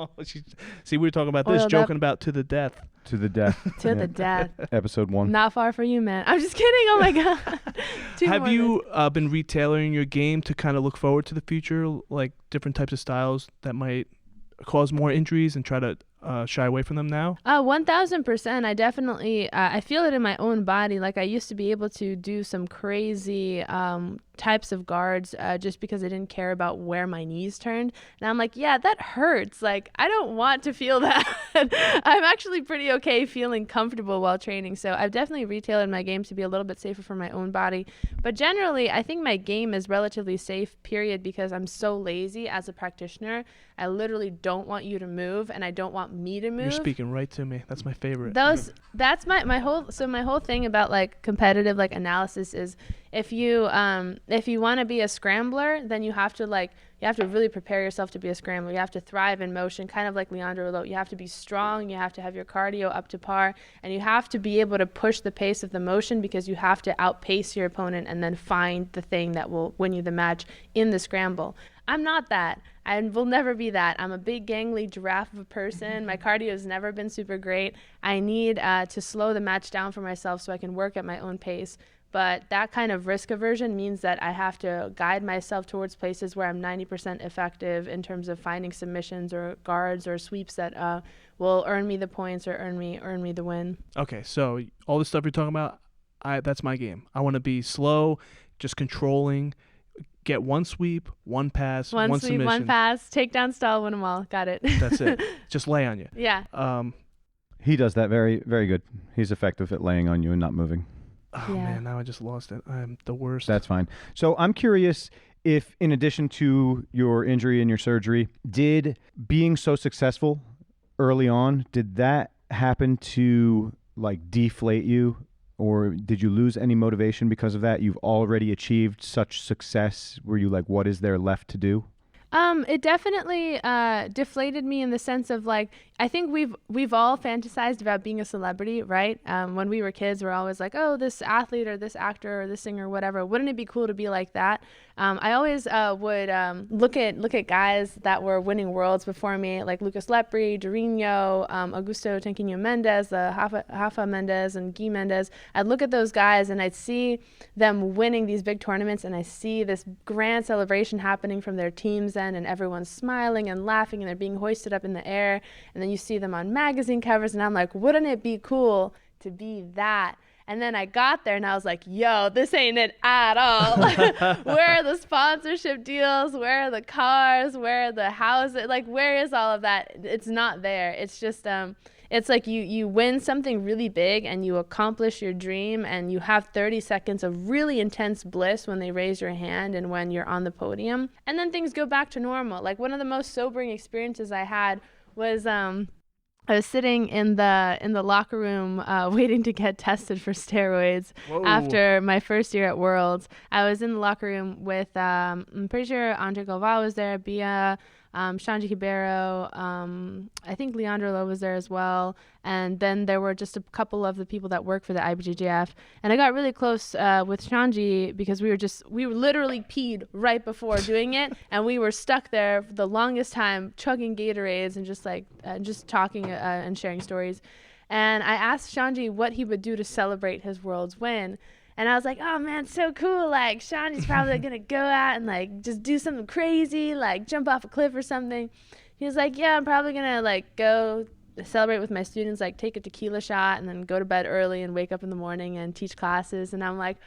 See, we were talking about this, joking about to the death. To the death. To the death. Episode 1. Not far for you, man. I'm just kidding. Oh my God. Have you been retailoring your game to kind of look forward to the future, like different types of styles that might cause more injuries and try to shy away from them now? 1000%. I definitely I feel it in my own body. Like, I used to be able to do some crazy types of guards just because I didn't care about where my knees turned. And I'm like, yeah, that hurts. Like, I don't want to feel that. I'm actually pretty okay feeling comfortable while training. So I've definitely retailored my game to be a little bit safer for my own body. But generally, I think my game is relatively safe, period, because I'm so lazy as a practitioner. I literally don't want you to move, and I don't want me to move. You're speaking right to me. That's my favorite. That's my whole thing about like competitive like analysis is if you want to be a scrambler, then you have to really prepare yourself to be a scrambler. You have to thrive in motion, kind of like Leandro Lo. You have to be strong, you have to have your cardio up to par, and you have to be able to push the pace of the motion because you have to outpace your opponent and then find the thing that will win you the match in the scramble. I'm not that. I will never be that. I'm a big gangly giraffe of a person. My cardio has never been super great. I need to slow the match down for myself so I can work at my own pace. But that kind of risk aversion means that I have to guide myself towards places where I'm 90% effective in terms of finding submissions or guards or sweeps that will earn me the points or earn me the win. Okay, so all the stuff you're talking about, that's my game. I want to be slow, just controlling, get one sweep, one pass, one sweep, submission. one pass, take down, stall, win them all. Got it. That's it. Just lay on you. Yeah. He does that very, very good. He's effective at laying on you and not moving. Oh, yeah. Man, now I just lost it. I'm the worst. That's fine. So I'm curious if, in addition to your injury and your surgery, did being so successful early on, did that happen to like deflate you? Or did you lose any motivation because of that? You've already achieved such success. Were you like, what is there left to do? It definitely deflated me in the sense of like, I think we've all fantasized about being a celebrity, right? When we were kids, we're always like, oh, this athlete or this actor or this singer or whatever. Wouldn't it be cool to be like that? I always would look at guys that were winning worlds before me, like Lucas Lepri, Dourinho, Augusto Tenquinho Mendes, Rafa Mendes, and Guy Mendes. I'd look at those guys and I'd see them winning these big tournaments, and I see this grand celebration happening from their teams end, and everyone's smiling and laughing, and they're being hoisted up in the air, and then you see them on magazine covers, and I'm like, wouldn't it be cool to be that? And then I got there and I was like, yo, this ain't it at all. Where are the sponsorship deals? Where are the cars? Where are the houses? Like, where is all of that? It's not there. It's just, it's like you win something really big and you accomplish your dream, and you have 30 seconds of really intense bliss when they raise your hand and when you're on the podium. And then things go back to normal. Like, one of the most sobering experiences I had was, I was sitting in the locker room waiting to get tested for steroids. Whoa. After my first year at Worlds. I was in the locker room with, I'm pretty sure Andre Galvao was there, Bia, Xande Ribeiro, I think Leandro Lo was there as well, and then there were just a couple of the people that work for the IBJJF, and I got really close with Xande because we were literally peed right before doing it, and we were stuck there for the longest time chugging Gatorades and just talking and sharing stories. And I asked Xande what he would do to celebrate his Worlds win. And I was like, oh man, so cool. Like, Xande's probably going to go out and like just do something crazy, like jump off a cliff or something. He was like, yeah, I'm probably going to like go celebrate with my students, like take a tequila shot and then go to bed early and wake up in the morning and teach classes. And I'm like,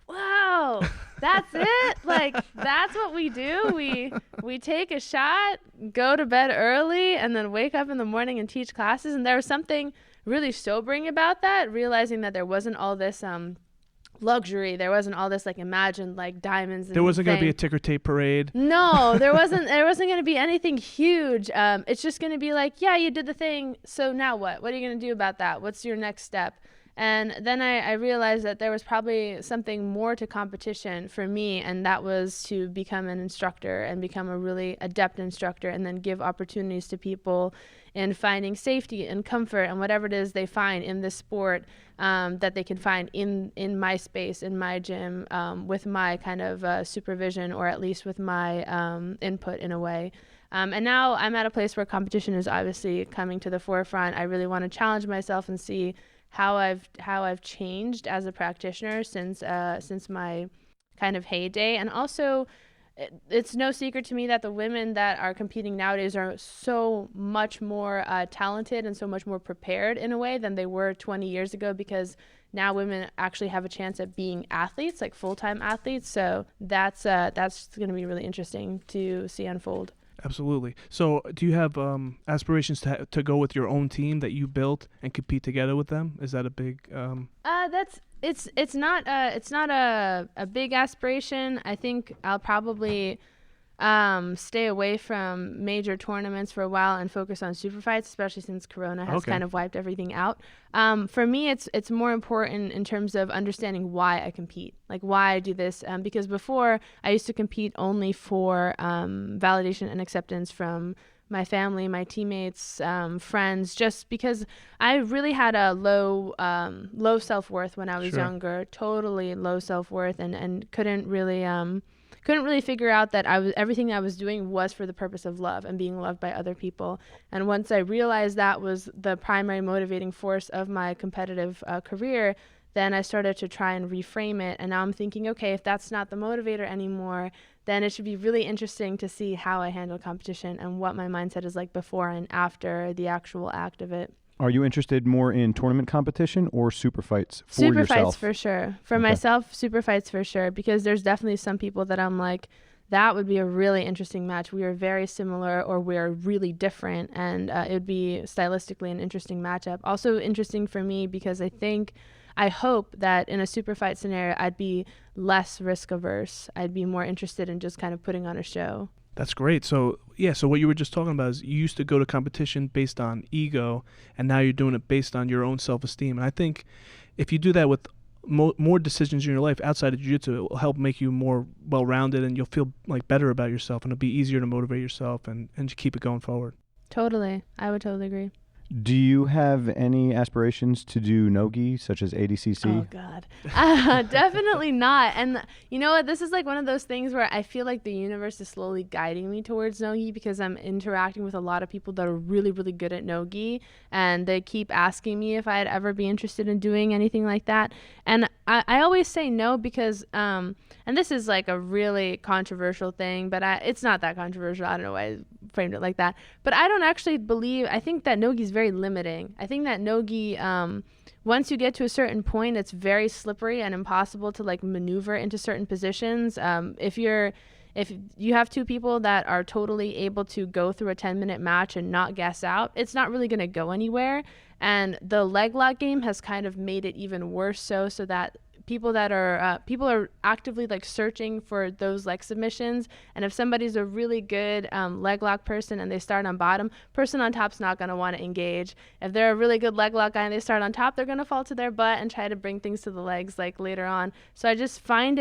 wow, that's it? Like, that's what we do? We take a shot, go to bed early, and then wake up in the morning and teach classes. And there was something really sobering about that, realizing that there wasn't all this luxury, there wasn't all this like imagined like diamonds. There wasn't going to be a ticker tape parade. No, there wasn't going to be anything huge. It's just going to be like, yeah, you did the thing, so now what are you going to do about that? What's your next step? And then I realized that there was probably something more to competition for me, and that was to become an instructor and become a really adept instructor, and then give opportunities to people in finding safety and comfort and whatever it is they find in this sport, that they can find in my space, in my gym, with my kind of supervision, or at least with my input in a way. And now I'm at a place where competition is obviously coming to the forefront. I really want to challenge myself and see how I've changed as a practitioner since my kind of heyday. And also, it's no secret to me that the women that are competing nowadays are so much more talented and so much more prepared in a way than they were 20 years ago, because now women actually have a chance at being athletes, like full-time athletes. So that's going to be really interesting to see unfold. Absolutely. So do you have aspirations to go with your own team that you built and compete together with them? Is that a big It's not a big aspiration. I think I'll probably stay away from major tournaments for a while and focus on super fights, especially since Corona has kind of wiped everything out. For me, it's more important in terms of understanding why I compete, like why I do this. Because before, I used to compete only for validation and acceptance from my family, my teammates, friends, just because I really had a low self-worth when I was younger, totally low self-worth, and couldn't really figure out that everything I was doing was for the purpose of love and being loved by other people. And once I realized that was the primary motivating force of my competitive career, then I started to try and reframe it. And now I'm thinking, okay, if that's not the motivator anymore, then it should be really interesting to see how I handle competition and what my mindset is like before and after the actual act of it. Are you interested more in tournament competition or super fights for super yourself? Super fights for sure. For myself, super fights for sure, because there's definitely some people that I'm like, that would be a really interesting match. We are very similar or we're really different, and it would be stylistically an interesting matchup. Also interesting for me because I hope that in a super fight scenario, I'd be less risk averse. I'd be more interested in just kind of putting on a show. That's great. So what you were just talking about is you used to go to competition based on ego, and now you're doing it based on your own self-esteem. And I think if you do that with more decisions in your life outside of jiu-jitsu, it will help make you more well-rounded, and you'll feel like better about yourself, and it'll be easier to motivate yourself and to keep it going forward. Totally. I would totally agree. Do you have any aspirations to do no-gi, such as ADCC? Oh, God. Definitely not. And you know what? This is like one of those things where I feel like the universe is slowly guiding me towards no-gi because I'm interacting with a lot of people that are really, really good at no-gi. And they keep asking me if I'd ever be interested in doing anything like that. And I always say no because, and this is like a really controversial thing, but it's not that controversial. I don't know why I framed it like that. But I don't actually I think that no-gi is very limiting. I think that no-gi, once you get to a certain point, it's very slippery and impossible to like maneuver into certain positions. If you have two people that are totally able to go through a 10-minute match and not gas out, it's not really going to go anywhere. And the leg lock game has kind of made it even worse so that people are actively like searching for those leg submissions. And if somebody's a really good leg lock person and they start on bottom, person on top's not going to want to engage. If they're a really good leg lock guy and they start on top, they're going to fall to their butt and try to bring things to the legs like later on. So I find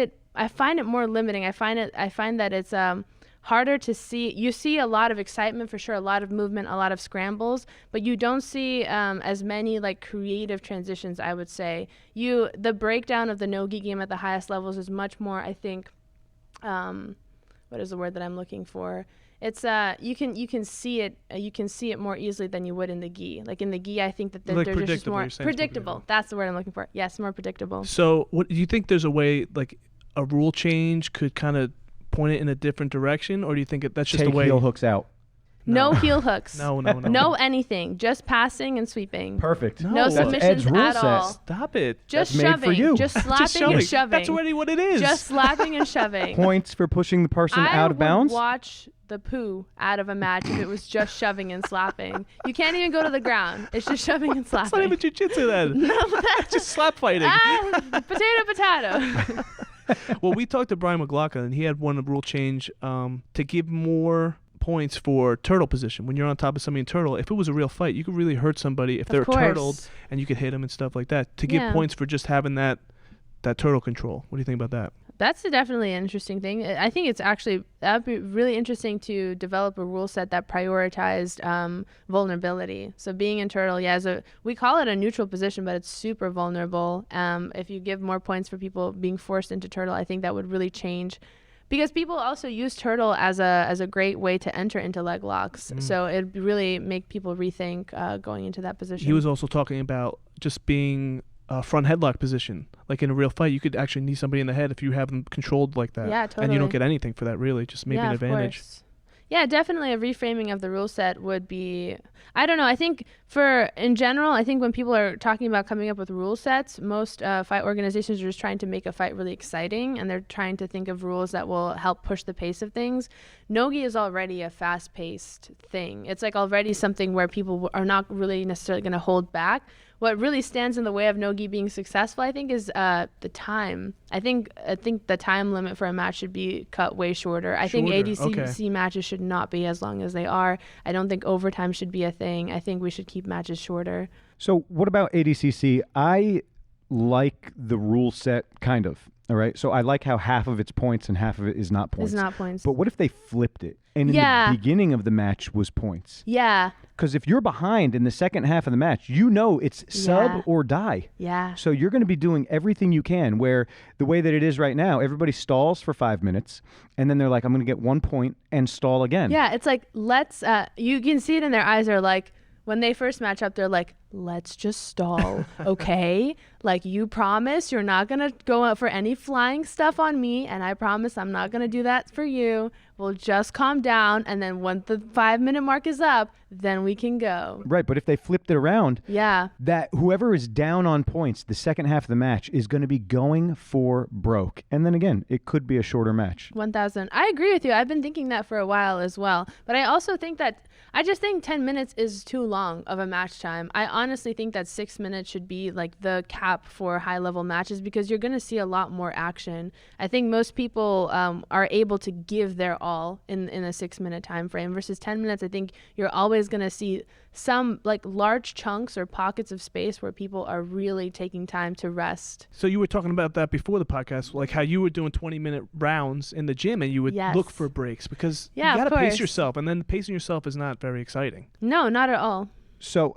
it more limiting. I find that it's harder to see. You see a lot of excitement for sure, a lot of movement, a lot of scrambles, but you don't see as many like creative transitions, I would say. The breakdown of the no-gi game at the highest levels is much more, I think, what is the word that I'm looking for? It's you can see it more easily than you would in the gi. Like in the gi, I think that like there's just more predictable. That's the word I'm looking for. Yes, more predictable. So what do you think? There's a way like a rule change could kind of point it in a different direction, or do you think that's just Take the way? heel hooks out. No heel hooks. No. No anything. Just passing and sweeping. Perfect. No submissions at all. Stop it. Just That's made shoving. for you. Just slapping and shoving. That's already what it is. Just slapping and shoving. Points for pushing the person out of bounds? I would watch the poo out of a match if it was just shoving and slapping. You can't even go to the ground. It's just shoving and slapping. It's not even jiu-jitsu then. No, it's just slap fighting. Potato. Well, we talked to Brian McLaughlin, and he had one rule change to give more points for turtle position. When you're on top of somebody in turtle, if it was a real fight, you could really hurt somebody if they're turtled, and you could hit them and stuff like that. To give points for just having that turtle control. What do you think about that? That's definitely an interesting thing. I think that'd be really interesting to develop a rule set that prioritized vulnerability. So being in turtle, we call it a neutral position, but it's super vulnerable. If you give more points for people being forced into turtle, I think that would really change. Because people also use turtle as a great way to enter into leg locks. So it'd really make people rethink going into that position. He was also talking about just being front headlock position. Like in a real fight, you could actually knee somebody in the head if you have them controlled like that. Yeah, totally. And you don't get anything for that, really. Just maybe an advantage. Course. Yeah, definitely a reframing of the rule set would be... I don't know. I think in general, I think when people are talking about coming up with rule sets, most fight organizations are just trying to make a fight really exciting, and they're trying to think of rules that will help push the pace of things. Nogi is already a fast-paced thing. It's like already something where people are not really necessarily going to hold back. What really stands in the way of Nogi being successful, I think, is the time. I think the time limit for a match should be cut way shorter. I think ADCC matches should not be as long as they are. I don't think overtime should be a thing. I think we should keep matches shorter. So what about ADCC? I like the rule set, kind of. All right. So I like how half of it's points and half of it is not points. It's not points. But what if they flipped it? And in the beginning of the match was points. Yeah. Because if you're behind in the second half of the match, you know it's sub or die. Yeah. So you're going to be doing everything you can, where the way that it is right now, everybody stalls for 5 minutes, and then they're like, I'm going to get 1 point and stall again. Yeah, it's like, you can see it in their eyes. They're like, when they first match up, they're like, let's just stall, okay? Like, you promise you're not going to go out for any flying stuff on me, and I promise I'm not going to do that for you. We'll just calm down, and then when the 5-minute mark is up, then we can go. Right, but if they flipped it around, that whoever is down on points the second half of the match is going to be going for broke. And then again, it could be a shorter match. 1,000. I agree with you. I've been thinking that for a while as well. But I also think I just think 10 minutes is too long of a match time. I honestly think that 6 minutes should be like the cap for high-level matches, because you're going to see a lot more action. I think most people are able to give their all in a 6-minute time frame versus 10 minutes. I think you're always going to see some like large chunks or pockets of space where people are really taking time to rest. So you were talking about that before the podcast, like how you were doing 20-minute rounds in the gym and you would look for breaks, because you got to pace yourself, and then pacing yourself is not very exciting. No, not at all. So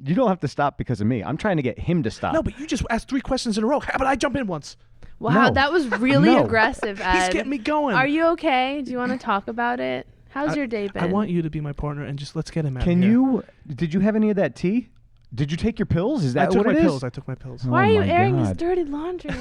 you don't have to stop because of me. I'm trying to get him to stop. No, but you just asked 3 questions in a row. How about I jump in once? Wow, that was really aggressive, Ed. He's getting me going. Are you okay? Do you want to talk about it? How's your day been? I want you to be my partner, and just let's get him out of here. Did you have any of that tea? Did you take your pills? Is that what it is? I took my pills. Why are you airing his dirty laundry?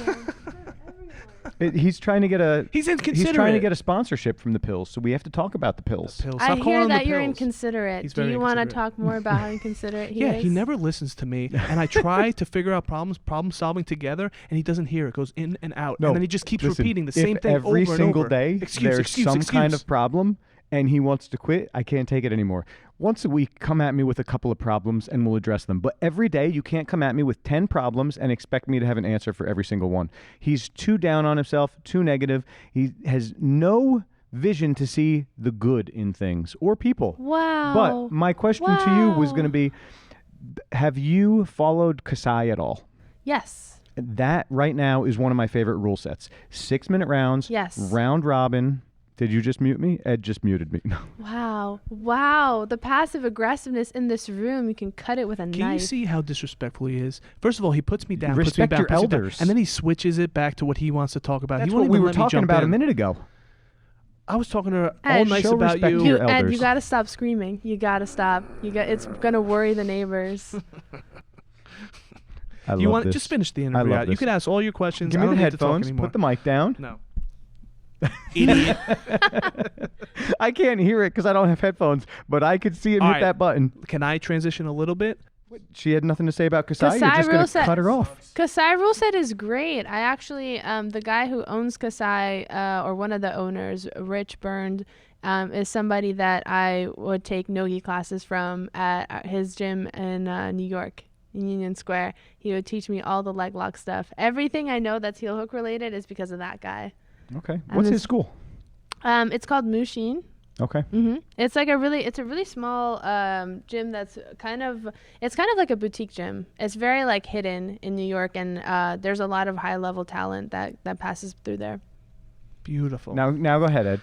He's trying to get a. He's inconsiderate. He's trying to get a sponsorship from the pills, so we have to talk about the pills. I hear that you're inconsiderate. Do you want to talk more about how inconsiderate he is? He never listens to me, and I try to figure out problem solving together, and he doesn't hear. It goes in and out, and then he just keeps repeating the same thing over and over. Every single day there's some kind of problem, and he wants to quit, I can't take it anymore. Once a week, come at me with a couple of problems and we'll address them. But every day, you can't come at me with 10 problems and expect me to have an answer for every single one. He's too down on himself, too negative. He has no vision to see the good in things or people. Wow. But my question to you was going to be, have you followed Kasai at all? Yes. That right now is one of my favorite rule sets. 6-minute rounds. Yes. Round robin. Did you just mute me? Ed just muted me. Wow. The passive aggressiveness in this room, you can cut it with a knife. Can you see how disrespectful he is? First of all, he puts me down, Respect your elders. And then he switches it back to what he wants to talk about. That's what we were talking about a minute ago. I was talking to her all nice about you. Ed, you got to stop screaming. You got to stop. It's going to worry the neighbors. Just finish the interview out. You can ask all your questions. Give me the headphones. Put the mic down. No. Idiot. I can't hear it because I don't have headphones, but I could see him hit that button. Can I transition a little bit? She had nothing to say about Kasai. You're just going to cut her off. Kasai rule set is great. I actually, the guy who owns Kasai, or one of the owners, Rich Burned, is somebody that I would take Nogi classes from at his gym in New York. In Union Square. He would teach me all the leg lock stuff. Everything I know that's heel hook related is because of that guy. Okay. What's his school? It's called Mushin. Okay. Mm-hmm. It's a really small gym that's kind of like a boutique gym. It's very like hidden in New York, and there's a lot of high level talent that passes through there. Beautiful. Now go ahead, Ed.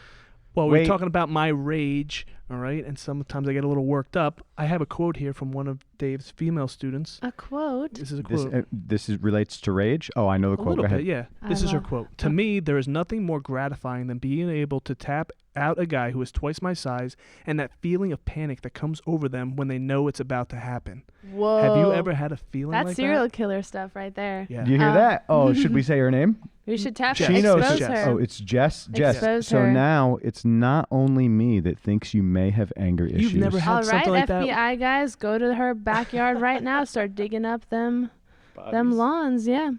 Well, we're talking about my rage, all right? And sometimes I get a little worked up. I have a quote here from one of Dave's female students. A quote? This is a quote. This relates to rage? Oh, I know the quote. A little go ahead. bit, yeah. This is her quote. To me, there is nothing more gratifying than being able to tap out a guy who is twice my size, and that feeling of panic that comes over them when they know it's about to happen. Whoa. Have you ever had a feeling That's like serial that? killer stuff right there. Yeah. Do you hear that? Oh, should we say her name? We should tap Jess. her. She knows Expose Jess. her. Oh, it's Jess. Jess. Expose So her. now it's not only me that thinks you may have anger issues. You've never had All right, something like that? FBI guys, go to her backyard right now. Start digging up them lawns. Yeah.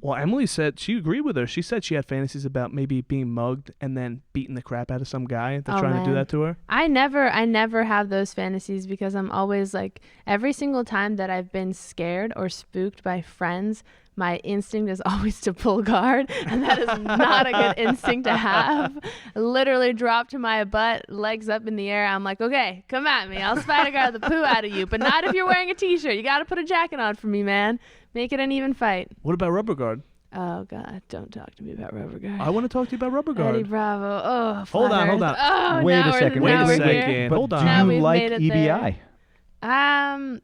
Well, Emily said she agreed with her. She said she had fantasies about maybe being mugged and then beating the crap out of some guy that's Oh, trying to do man. that to her. I never have those fantasies because I'm always like, every single time that I've been scared or spooked by friends, my instinct is always to pull guard, and that is not a good instinct to have. Literally drop to my butt, legs up in the air. I'm like, okay, come at me. I'll spider guard the poo out of you, but not if you're wearing a t-shirt. You got to put a jacket on for me, man. Make it an even fight. What about Rubber Guard? Oh, God, don't talk to me about Rubber Guard. I want to talk to you about Rubber Guard. Eddie Bravo. Oh, Hold flat on. Earth. Oh, Wait now a we're- second. Wait now a we're second. here. But Hold on. do Now you we've like made it EBI? there.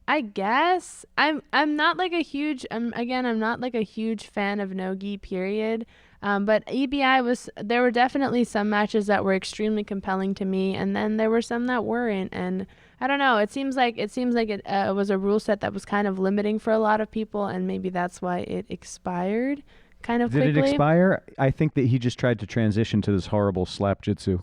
I guess I'm not like a huge I'm not like a huge fan of no-gi period. But EBI there were definitely some matches that were extremely compelling to me, and then there were some that weren't. And I don't know. It seems like it was a rule set that was kind of limiting for a lot of people, and maybe that's why it expired kind of quickly. Did it expire? I think that he just tried to transition to this horrible slap jitsu.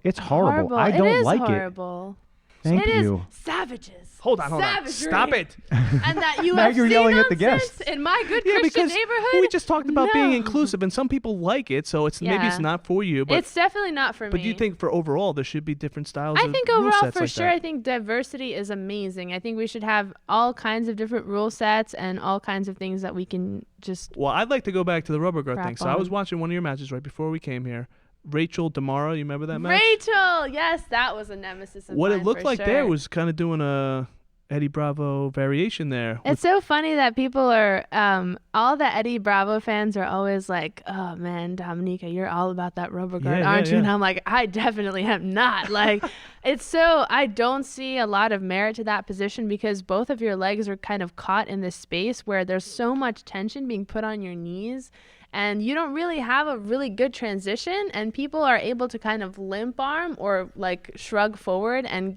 It's horrible. I don't it is like horrible. Thank It you. is savages. Hold on. Savagery. Stop it. And that UFC Now you're yelling at the nonsense guests. in my good Yeah, Christian because neighborhood. we just talked about being No. inclusive, and some people like it, so it's maybe it's Yeah. not for you. But It's definitely not for me. but do you think for overall there should be different styles? I of think rule overall, sets for like sure, that? I think diversity is amazing. I think we should have all kinds of different rule sets and all kinds of things that we can just. Well, I'd like to go back to the Rubber Guard Crap thing. So I was on. watching one of your matches right before we came here. Rachel Damara, you remember that match? Rachel, yes, that was a nemesis of What mine it looked for like sure. there was kind of doing a Eddie Bravo variation there. It's so funny that people are, all the Eddie Bravo fans are always like, oh man, Dominica, you're all about that Rubber Guard, Yeah, aren't yeah, you? And yeah. I'm like, I definitely am not. Like, I don't see a lot of merit to that position because both of your legs are kind of caught in this space where there's so much tension being put on your knees. And you don't really have a really good transition, and people are able to kind of limp arm or like shrug forward and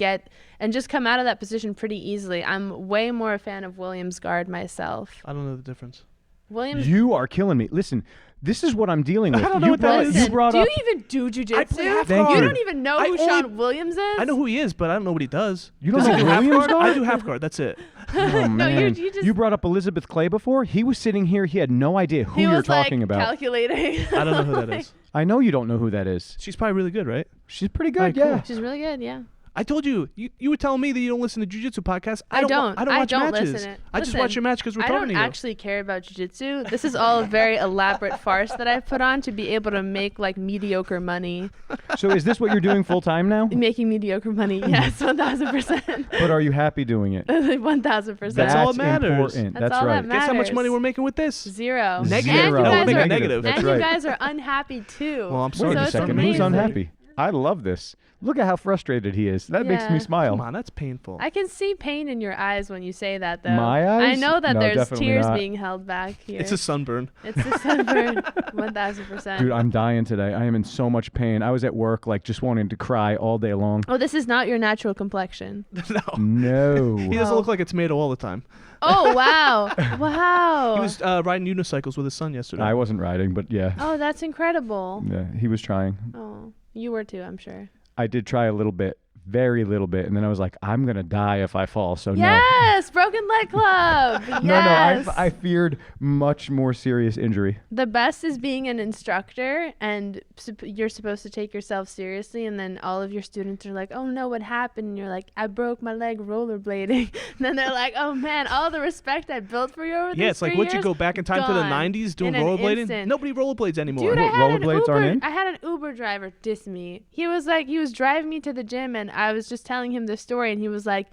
just come out of that position pretty easily. I'm way more a fan of Williams guard myself. I don't know the difference. Williams. You are killing me. Listen, this is what I'm dealing with. I don't know you what that brought, is. You Listen, brought do up. you even do jujitsu? I play half Thank guard. you. You don't even know I who only- Sean Williams is? I know who he is, but I don't know what he does. You don't Does he know do half Williams guard? guard? I do half guard. That's it. Oh, No, man. you just- You brought up Elizabeth Clay before. He was sitting here. He had no idea who He you're was talking like about. calculating. I don't know who that is. I know you don't know who that is. She's probably really good, right? She's pretty good. Alright, cool. Yeah. She's really good, yeah. I told you. You were telling me that you don't listen to jiu-jitsu podcasts. I don't. I don't watch matches. listen it. I just Listen, watch your match because we're I talking don't to you. actually care about jiu-jitsu. This is all a very elaborate farce that I've put on to be able to make like mediocre money. So is this what you're doing full time now? Making mediocre money, yes, 1,000%. But are you happy doing it? 1,000%. That's all that matters. Important. That's That's all right. that Guess how much matters. money we're making with this? Zero. Negative. And Zero. you guys Make it are negative. That's and right. you guys are unhappy too. Well, I'm Wait sorry. So a it's second. amazing. Who's unhappy? I love this. Look at how frustrated he is. That makes me Yeah. smile. Come on, that's painful. I can see pain in your eyes when you say that, though. My I eyes? know that No, there's definitely tears not. being held back here. It's a sunburn. It's a sunburn, 1,000%. Dude, I'm dying today. I am in so much pain. I was at work, like, just wanting to cry all day long. Oh, this is not your natural complexion. No. No. He doesn't Oh. look like a tomato all the time. Oh, wow. Wow. He was riding unicycles with his son yesterday. I wasn't riding, but yeah. Oh, that's incredible. Yeah, he was trying. Oh, you were too, I'm sure. I did try a little bit, very little bit, and then I was like, I'm gonna die if I fall. So Yes, Broken Leg Club. Yes. no, I feared much more serious injury. The best is being an instructor and you're supposed to take yourself seriously, and then all of your students are like, oh no, what happened? And you're like, I broke my leg rollerblading. And then they're like, oh man, all the respect I built for you over these Yeah, it's like, 3 would you years, go back in time to the gone 90s doing in an rollerblading? instant. Nobody rollerblades anymore. Dude, I had an Rollerblades aren't in? I had an Uber driver diss me. He was driving me to the gym, and I was just telling him the story, and he was like,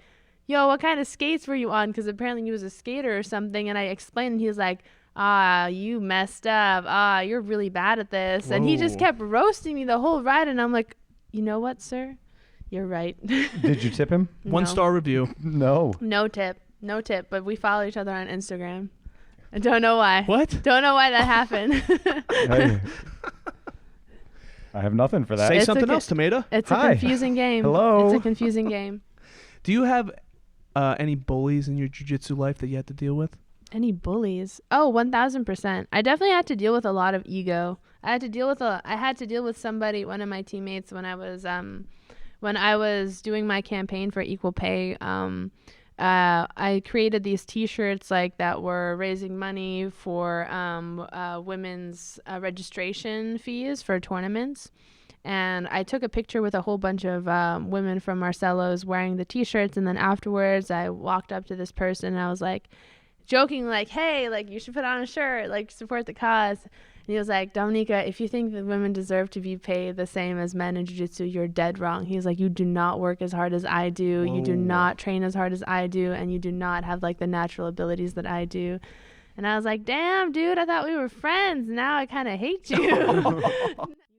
yo, what kind of skates were you on? Because apparently he was a skater or something. And I explained, and he was like, you messed up. You're really bad at this. And he just Whoa. kept roasting me the whole ride, and I'm like, you know what, sir? You're right. Did you tip him? No. 1-star review. No. No tip. No tip. But we follow each other on Instagram. I don't know why. What? Don't know why that happened. Hey. I have nothing for that. Say It's something a else, Tomato. It's Hi. a confusing game. Hello. It's a confusing game. Do you have any bullies in your jiu-jitsu life that you had to deal with? Any bullies? Oh, 1000%. I definitely had to deal with a lot of ego. I had to deal with somebody, one of my teammates, when I was doing my campaign for equal pay. I created these T-shirts like that were raising money for women's registration fees for tournaments. And I took a picture with a whole bunch of women from Marcelo's wearing the T-shirts. And then afterwards, I walked up to this person and I was like, joking, like, hey, like, you should put on a shirt, like, support the cause. And he was like, Dominica, if you think that women deserve to be paid the same as men in jiu-jitsu, you're dead wrong. He's like, you do not work as hard as I do. Whoa. You do not train as hard as I do. And you do not have, like, the natural abilities that I do. And I was like, damn, dude, I thought we were friends. Now I kind of hate you.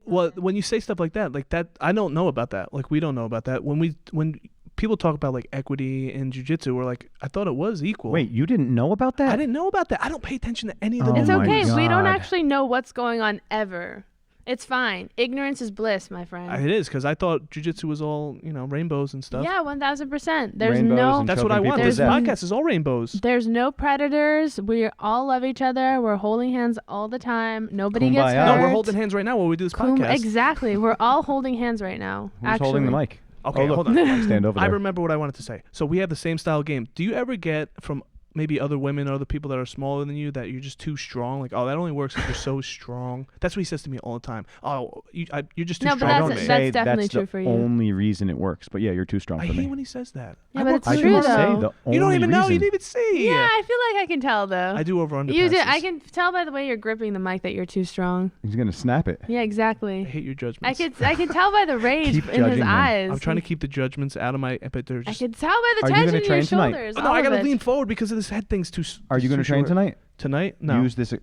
Well, when you say stuff like that, I don't know about that. Like, we don't know about that. When people talk about like equity in jiu-jitsu, we're like, I thought it was equal. Wait, you didn't know about that? I didn't know about that. I don't pay attention to any of the Oh It's news. my okay. We don't God. actually know what's going on ever. It's fine. Ignorance is bliss, my friend. It is, because I thought jiu-jitsu was all, rainbows and stuff. Yeah, 1000%. There's Rainbows no and That's what I choking want. people This to death. podcast is all rainbows. there's no predators. We all love each other. We're holding hands all the time. Nobody gets Kumbaya. hurt. No, we're holding hands right now while we do this podcast. Exactly. We're all holding hands right now. Who's actually. holding the mic? Okay, Oh, look, hold on. the mic stand over I there. remember what I wanted to say. So we have the same style game. Do you ever get from maybe other women or other people that are smaller than you that you're just too strong? Like, oh, that only works if you're so strong. That's what he says to me all the time. Oh, you're just too No, but strong I for don't me. say definitely that's true the for you. only reason it works, but yeah, you're too strong I for hate me. when he says that. Yeah, I but work it's I really true, didn't hard. say though. the only You don't even know. You reason. didn't even see. Yeah, I feel like I can tell though. I do over underpasses. You do. I can tell by the way you're gripping the mic that you're too strong. He's gonna snap it. Yeah, I exactly. hate your judgments. I could tell by the rage Keep in his judging him. eyes. I'm trying to keep the judgments out of my. But they're I just. could tell by the Are you tension gonna in your train tonight? shoulders. Oh, no, all I of gotta it. lean forward because of this head thing's too. Are you going to train tonight? Tonight? No. Use this.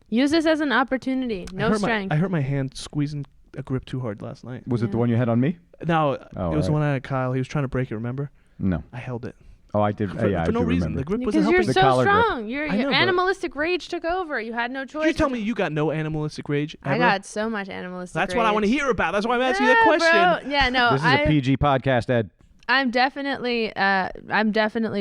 Use this as an opportunity. No strength. I hurt my hand squeezing a grip too hard last night. Was it the Yeah. one you had on me? No, Oh, it was the alright. one I had Kyle. He was trying to break it. Remember? No. I held it Oh, I did. for, yeah, for I no do reason. remember. The grip Because wasn't you're helping. The so collar grip. strong. Your I know, but- animalistic rage took over. You had no choice. Did you tell but me to- you got no animalistic rage? Ever? I got so much animalistic That's rage. what I want to hear about. That's why I'm asking you that Yeah, question. bro. Yeah, no. This is a PG podcast, Ed. I'm definitely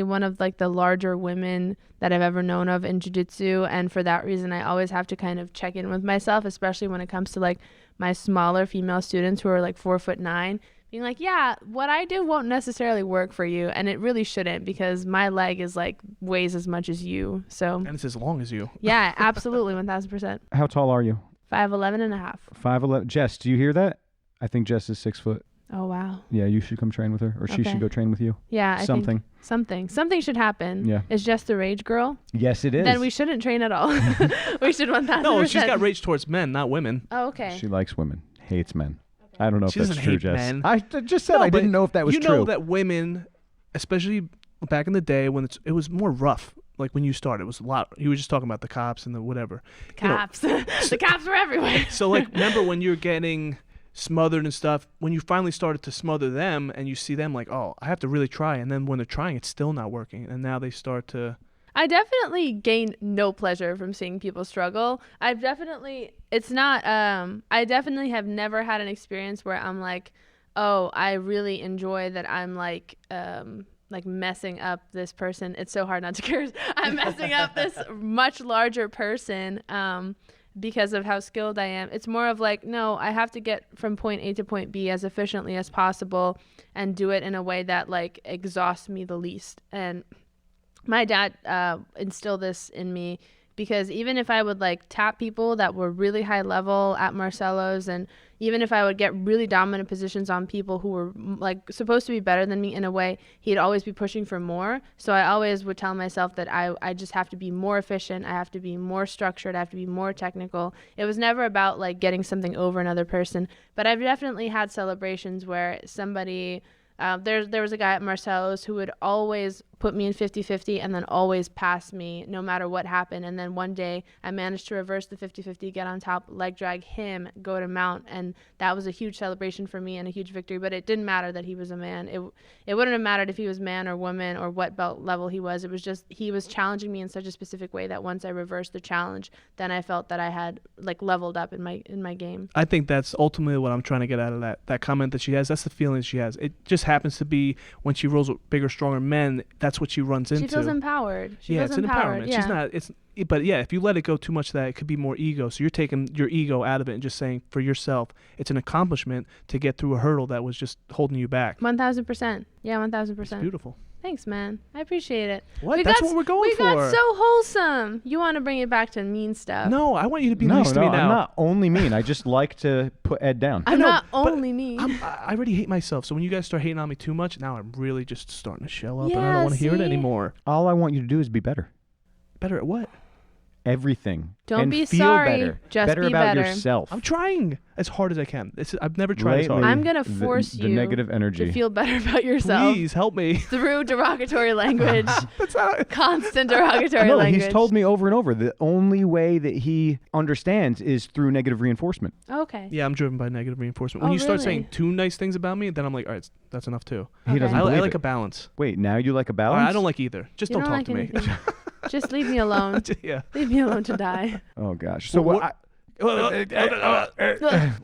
one of like the larger women that I've ever known of in jiu-jitsu, and for that reason I always have to kind of check in with myself, especially when it comes to like my smaller female students who are like 4'9", being like, yeah, what I do won't necessarily work for you, and it really shouldn't, because my leg is like weighs as much as you. So And it's as long as you. yeah, absolutely 1000%. How tall are you? 5'11" and a half. 5'11". Jess, do you hear that? I think Jess is 6 foot. Oh wow. Yeah, you should come train with her, or she Okay. should go train with you. Yeah, I Something. think something should happen. Yeah. Is Jess the rage girl? Yes, it is. Then we shouldn't train at all. We should 1000%. No, she's got rage towards men, not women. Oh, okay. She likes women, hates men. I don't know if She that's doesn't true, hate Jess. men. I just said No, I but didn't know if that was you true. know that women, especially back in the day when it was more rough. Like when you started, it was a lot. You were just talking about the cops and the whatever. You know, Cops. The cops were everywhere. So like, remember when you were getting smothered and stuff, when you finally started to smother them and you see them like, oh, I have to really try. And then when they're trying, it's still not working. And now they start to. I definitely gain no pleasure from seeing people struggle. I definitely have never had an experience where I'm like, oh, I really enjoy that I'm like messing up this person. It's so hard not to curse. I'm messing up this much larger person because of how skilled I am. It's more of like, no, I have to get from point A to point B as efficiently as possible and do it in a way that like exhausts me the least. And my dad instilled this in me, because even if I would like tap people that were really high level at Marcelo's, and even if I would get really dominant positions on people who were like supposed to be better than me in a way, he'd always be pushing for more. So I always would tell myself that I just have to be more efficient. I have to be more structured. I have to be more technical. It was never about like getting something over another person, but I've definitely had celebrations where somebody, there was a guy at Marcelo's who would always put me in 50-50 and then always passed me no matter what happened. And then one day I managed to reverse the 50-50, get on top, leg drag him, go to mount. And that was a huge celebration for me and a huge victory. But it didn't matter that he was a man. It wouldn't have mattered if he was man or woman or what belt level he was. It was just he was challenging me in such a specific way that once I reversed the challenge, then I felt that I had like leveled up in my game. I think that's ultimately what I'm trying to get out of that comment that she has. That's the feeling she has. It just happens to be when she rolls with bigger, stronger men, that's what she runs into. She feels empowered. She feels it's an empowered. empowerment. Yeah. She's not. But yeah, if you let it go too much, that it could be more ego. So you're taking your ego out of it and just saying for yourself, it's an accomplishment to get through a hurdle that was just holding you back. 1,000%. Yeah, 1,000%. It's beautiful. Thanks, man. I appreciate it. What? That's what we're going for. We got so wholesome. You want to bring it back to mean stuff. No, I want you to be nice to me now. I'm not only mean. I just like to put Ed down. I'm know, not but only mean. I already hate myself. So when you guys start hating on me too much, now I'm really just starting to shell up and I Yeah, don't want to hear it see? anymore. All I want you to do is be better. Better at what? Everything. Don't and be feel sorry. Better. Just better be about better. yourself. I'm trying as hard as I can. I've never tried as hard. Lately, I'm gonna force the you negative energy. to feel better about yourself Please help me. through derogatory language. That's not. Constant derogatory No, language. he's told me over and over the only way that he understands is through negative reinforcement. Okay. Yeah, I'm driven by negative reinforcement. When Oh, you start really? saying two nice things about me, then I'm like, all right, that's enough too. He Okay. doesn't I believe like it. a balance. Wait, now you like a All balance? right, I don't like either. Just You don't talk like to me. anything. Just leave me alone. Yeah. Leave me alone to die. Oh gosh. So Well,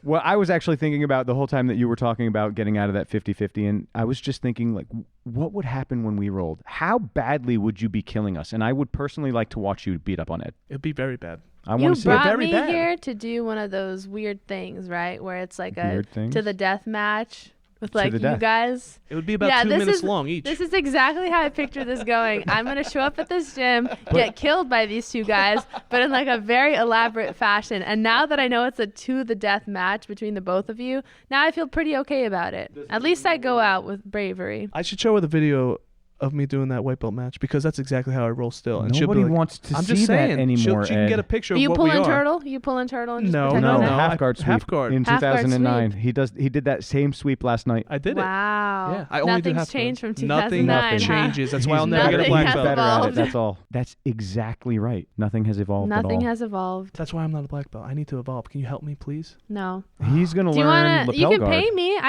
what I was actually thinking about the whole time that you were talking about getting out of that 50-50, and I was just thinking, like, what would happen when we rolled? How badly would you be killing us? And I would personally like to watch you beat up on Ed. It'd be very bad. I You want to see it. brought very me bad. here to do one of those weird things, right? Where it's like Weird a things? to the death match with To like the you death. guys. It would be about Yeah, 2 this minutes is- long each. This is exactly how I picture this going. I'm gonna show up at this gym, get killed by these two guys, but in like a very elaborate fashion. And now that I know it's a to the death match between the both of you, now I feel pretty okay about it. At least I go out with bravery. I should show her the video of me doing that white belt match because that's exactly how I roll still. And she'll be Nobody like, wants to I'm see just saying, that anymore, she can Ed. get a picture You of what pull we in are. turtle? You pull in turtle and just No, protect No, your the neck? half guard sweep half guard. in Half guard 2009. sweep. He did that same sweep last night. I did it. Wow. Yeah, I only do Nothing's half changed guard. from Nothing 2009. huh? changes. That's why I'll never get a Nothing black has belt. better at it. evolved. That's all. That's exactly right. Nothing has evolved Nothing at all. has evolved. That's why I'm not a black belt. I need to evolve. Can you help me, please? No. He's gonna Do you learn wanna? You lapel can guard. pay me.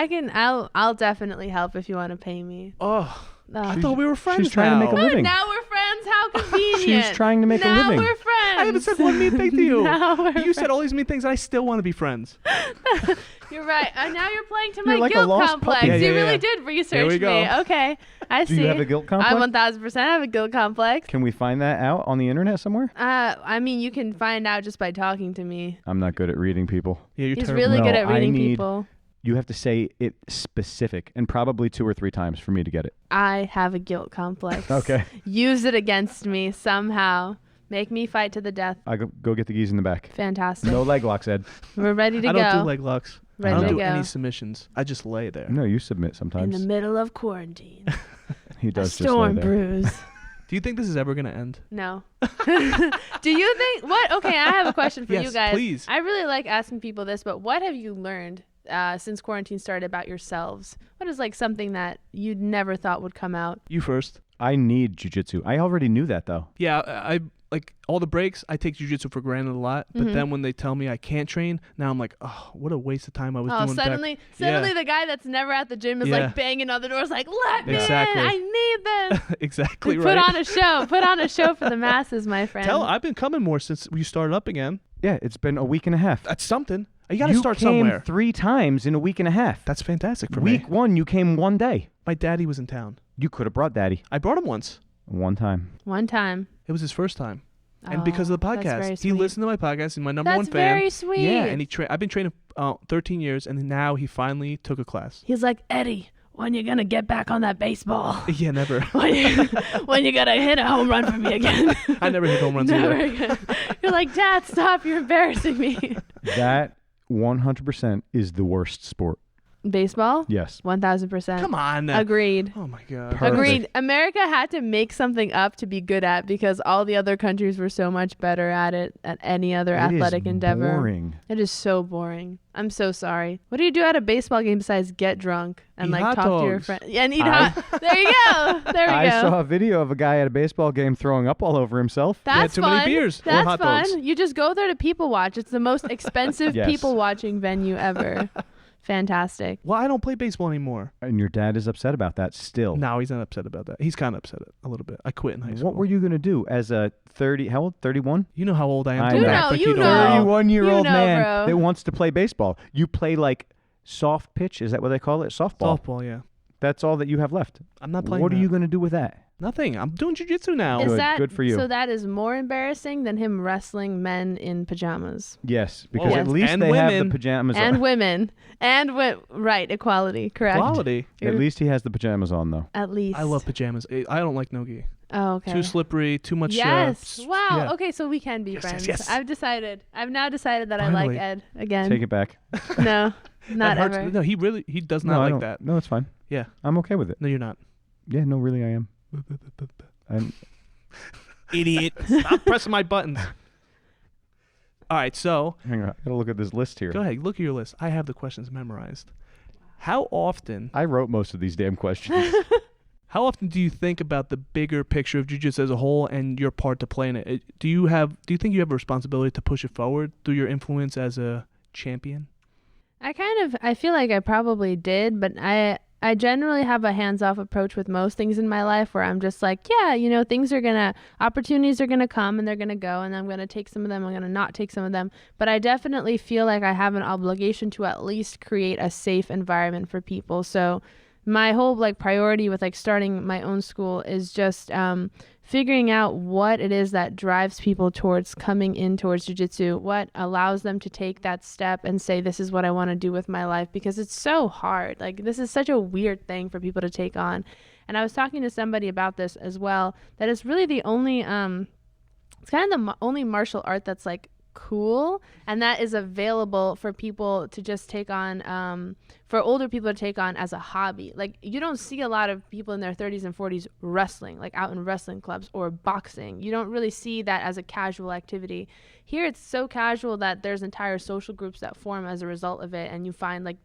I'll definitely help if you want to pay me. Oh, I Ugh. thought we were friends. she's trying to make a now. living. Now we're friends. How convenient. She's trying to make a now living. we're friends. I haven't said one mean thing to you. Now we're You said all these mean things, and I still want to be friends. You're right. Now you're playing to You're my like a guilt lost complex. puppy. Yeah, You yeah, really yeah. did Here research we go. me. Okay, I Do see. you have a guilt complex? I 1,000% have a guilt complex. Can we find that out on the internet somewhere? I mean, you can find out just by talking to me. I'm not good at reading people. Yeah, you're He's terrible. really No, good at I reading need- people. You have to say it specific and probably 2 or 3 times for me to get it. I have a guilt complex. Okay. Use it against me somehow. Make me fight to the death. I go get the geese in the back. Fantastic. No leg locks, Ed. We're ready to I go. don't do leg locks. Ready I don't to do go. any submissions. I just lay there. No, you submit In sometimes. the middle of quarantine. He A does just lay storm there. brews. Do you think this is ever going to end? No. Do you think what? Okay, I have a question for Yes, you guys. please. I really like asking people this, but what have you learned since quarantine started about yourselves? What is like something that you never thought would come out? You first. I need jujitsu. I already knew that though. Yeah, I like all the breaks. I take jiu-jitsu for granted a lot, but then when they tell me I can't train, now I'm like, oh, what a waste of time I was Oh, doing. suddenly the guy that's never at the gym is Yeah. like banging on the doors, like, let me Exactly. in. I need this. Exactly Put right. on a show. Put on a show for the masses, my friend. I've been coming more since you started up again. Yeah, it's been a week and a half. That's something. You got to start came somewhere. 3 times in a week and a half. That's fantastic for Week me. 1, you came 1 day. My daddy was in town. You could have brought Daddy I brought him once. 1 time. One time. It was his first time. And Oh, because of the that's very podcast, he sweet. listened to my podcast. He's my number That's one fan. very sweet. Yeah, and I've been training 13 years, and now he finally took a class. He's like, Eddie, when you gonna get back on that baseball? Yeah, never. when you gonna hit a home run for me again? I never hit home runs Never either. again. You're like, Dad, stop! You're embarrassing me. That 100% is the worst sport. Baseball? Yes. 1000%. Come on. Agreed. Oh my god. Perfect. Agreed. America had to make something up to be good at because all the other countries were so much better at it at any other athletic endeavor. Boring. It is so boring. I'm so sorry. What do you do at a baseball game besides get drunk and Eat like hot talk to your dogs. friend? Yeah, and eat hot. There you go. There we I go. saw a video of a guy at a baseball game throwing up all over himself. That's too fun. many beers or That's hot fun. dogs. You just go there to people watch. It's the most expensive Yes. people watching venue ever. Fantastic. Well, I don't play baseball anymore. And your dad is upset about that still. No, he's not upset about that. He's kind of upset a little bit. I quit in high school. What were you going to do as a 30, how old? 31? You know how old I am. I Don't know. act like You you don't know. 31-year-old You know, man bro. that wants to play baseball. You play like soft pitch. Is that what they call it? Softball. Softball, yeah. That's all that you have left. I'm not playing What are that. you going to do with that? Nothing. I'm doing jiu-jitsu now. Is Good. that Good for you. So that is more embarrassing than him wrestling men in pajamas Yes, because Oh, at least and they have women. the pajamas and on. women right, equality, correct? Quality. At least he has the pajamas on, though. At least. I love pajamas. I don't like no-gi. Oh, okay. Too slippery, too much. Yes. Wow. yeah. Okay, so we can be Yes, friends. yes, yes. I've now decided that I Finally. like Ed again. Take it back. No, not That hurts. ever. No, he does No, not I like don't- that. No, it's fine. Yeah. I'm okay with it. No, you're not. Yeah, no, really, I am. Idiot. Stop pressing my buttons. All right, so Hang on, I gotta look at this list here. go ahead. Look at your list. I have the questions memorized. How often I wrote most of these damn questions. How often do you think about the bigger picture of jiu-jitsu as a whole and your part to play in it? Do you think you have a responsibility to push it forward through your influence as a champion? I feel like I probably did, but I generally have a hands-off approach with most things in my life where I'm just like, yeah, opportunities are going to come and they're going to go, and I'm going to take some of them, I'm going to not take some of them. But I definitely feel like I have an obligation to at least create a safe environment for people. So my whole priority with starting my own school is just figuring out what it is that drives people towards coming in towards jiu-jitsu, what allows them to take that step and say, this is what I want to do with my life, because it's so hard. This is such a weird thing for people to take on. And I was talking to somebody about this as well, that it's really the only, it's kind of the only martial art that's cool, and that is available for people to just take on, for older people to take on as a hobby. You don't see a lot of people in their 30s and 40s wrestling, out in wrestling clubs or boxing. You don't really see that as a casual activity. Here it's so casual that there's entire social groups that form as a result of it, and you find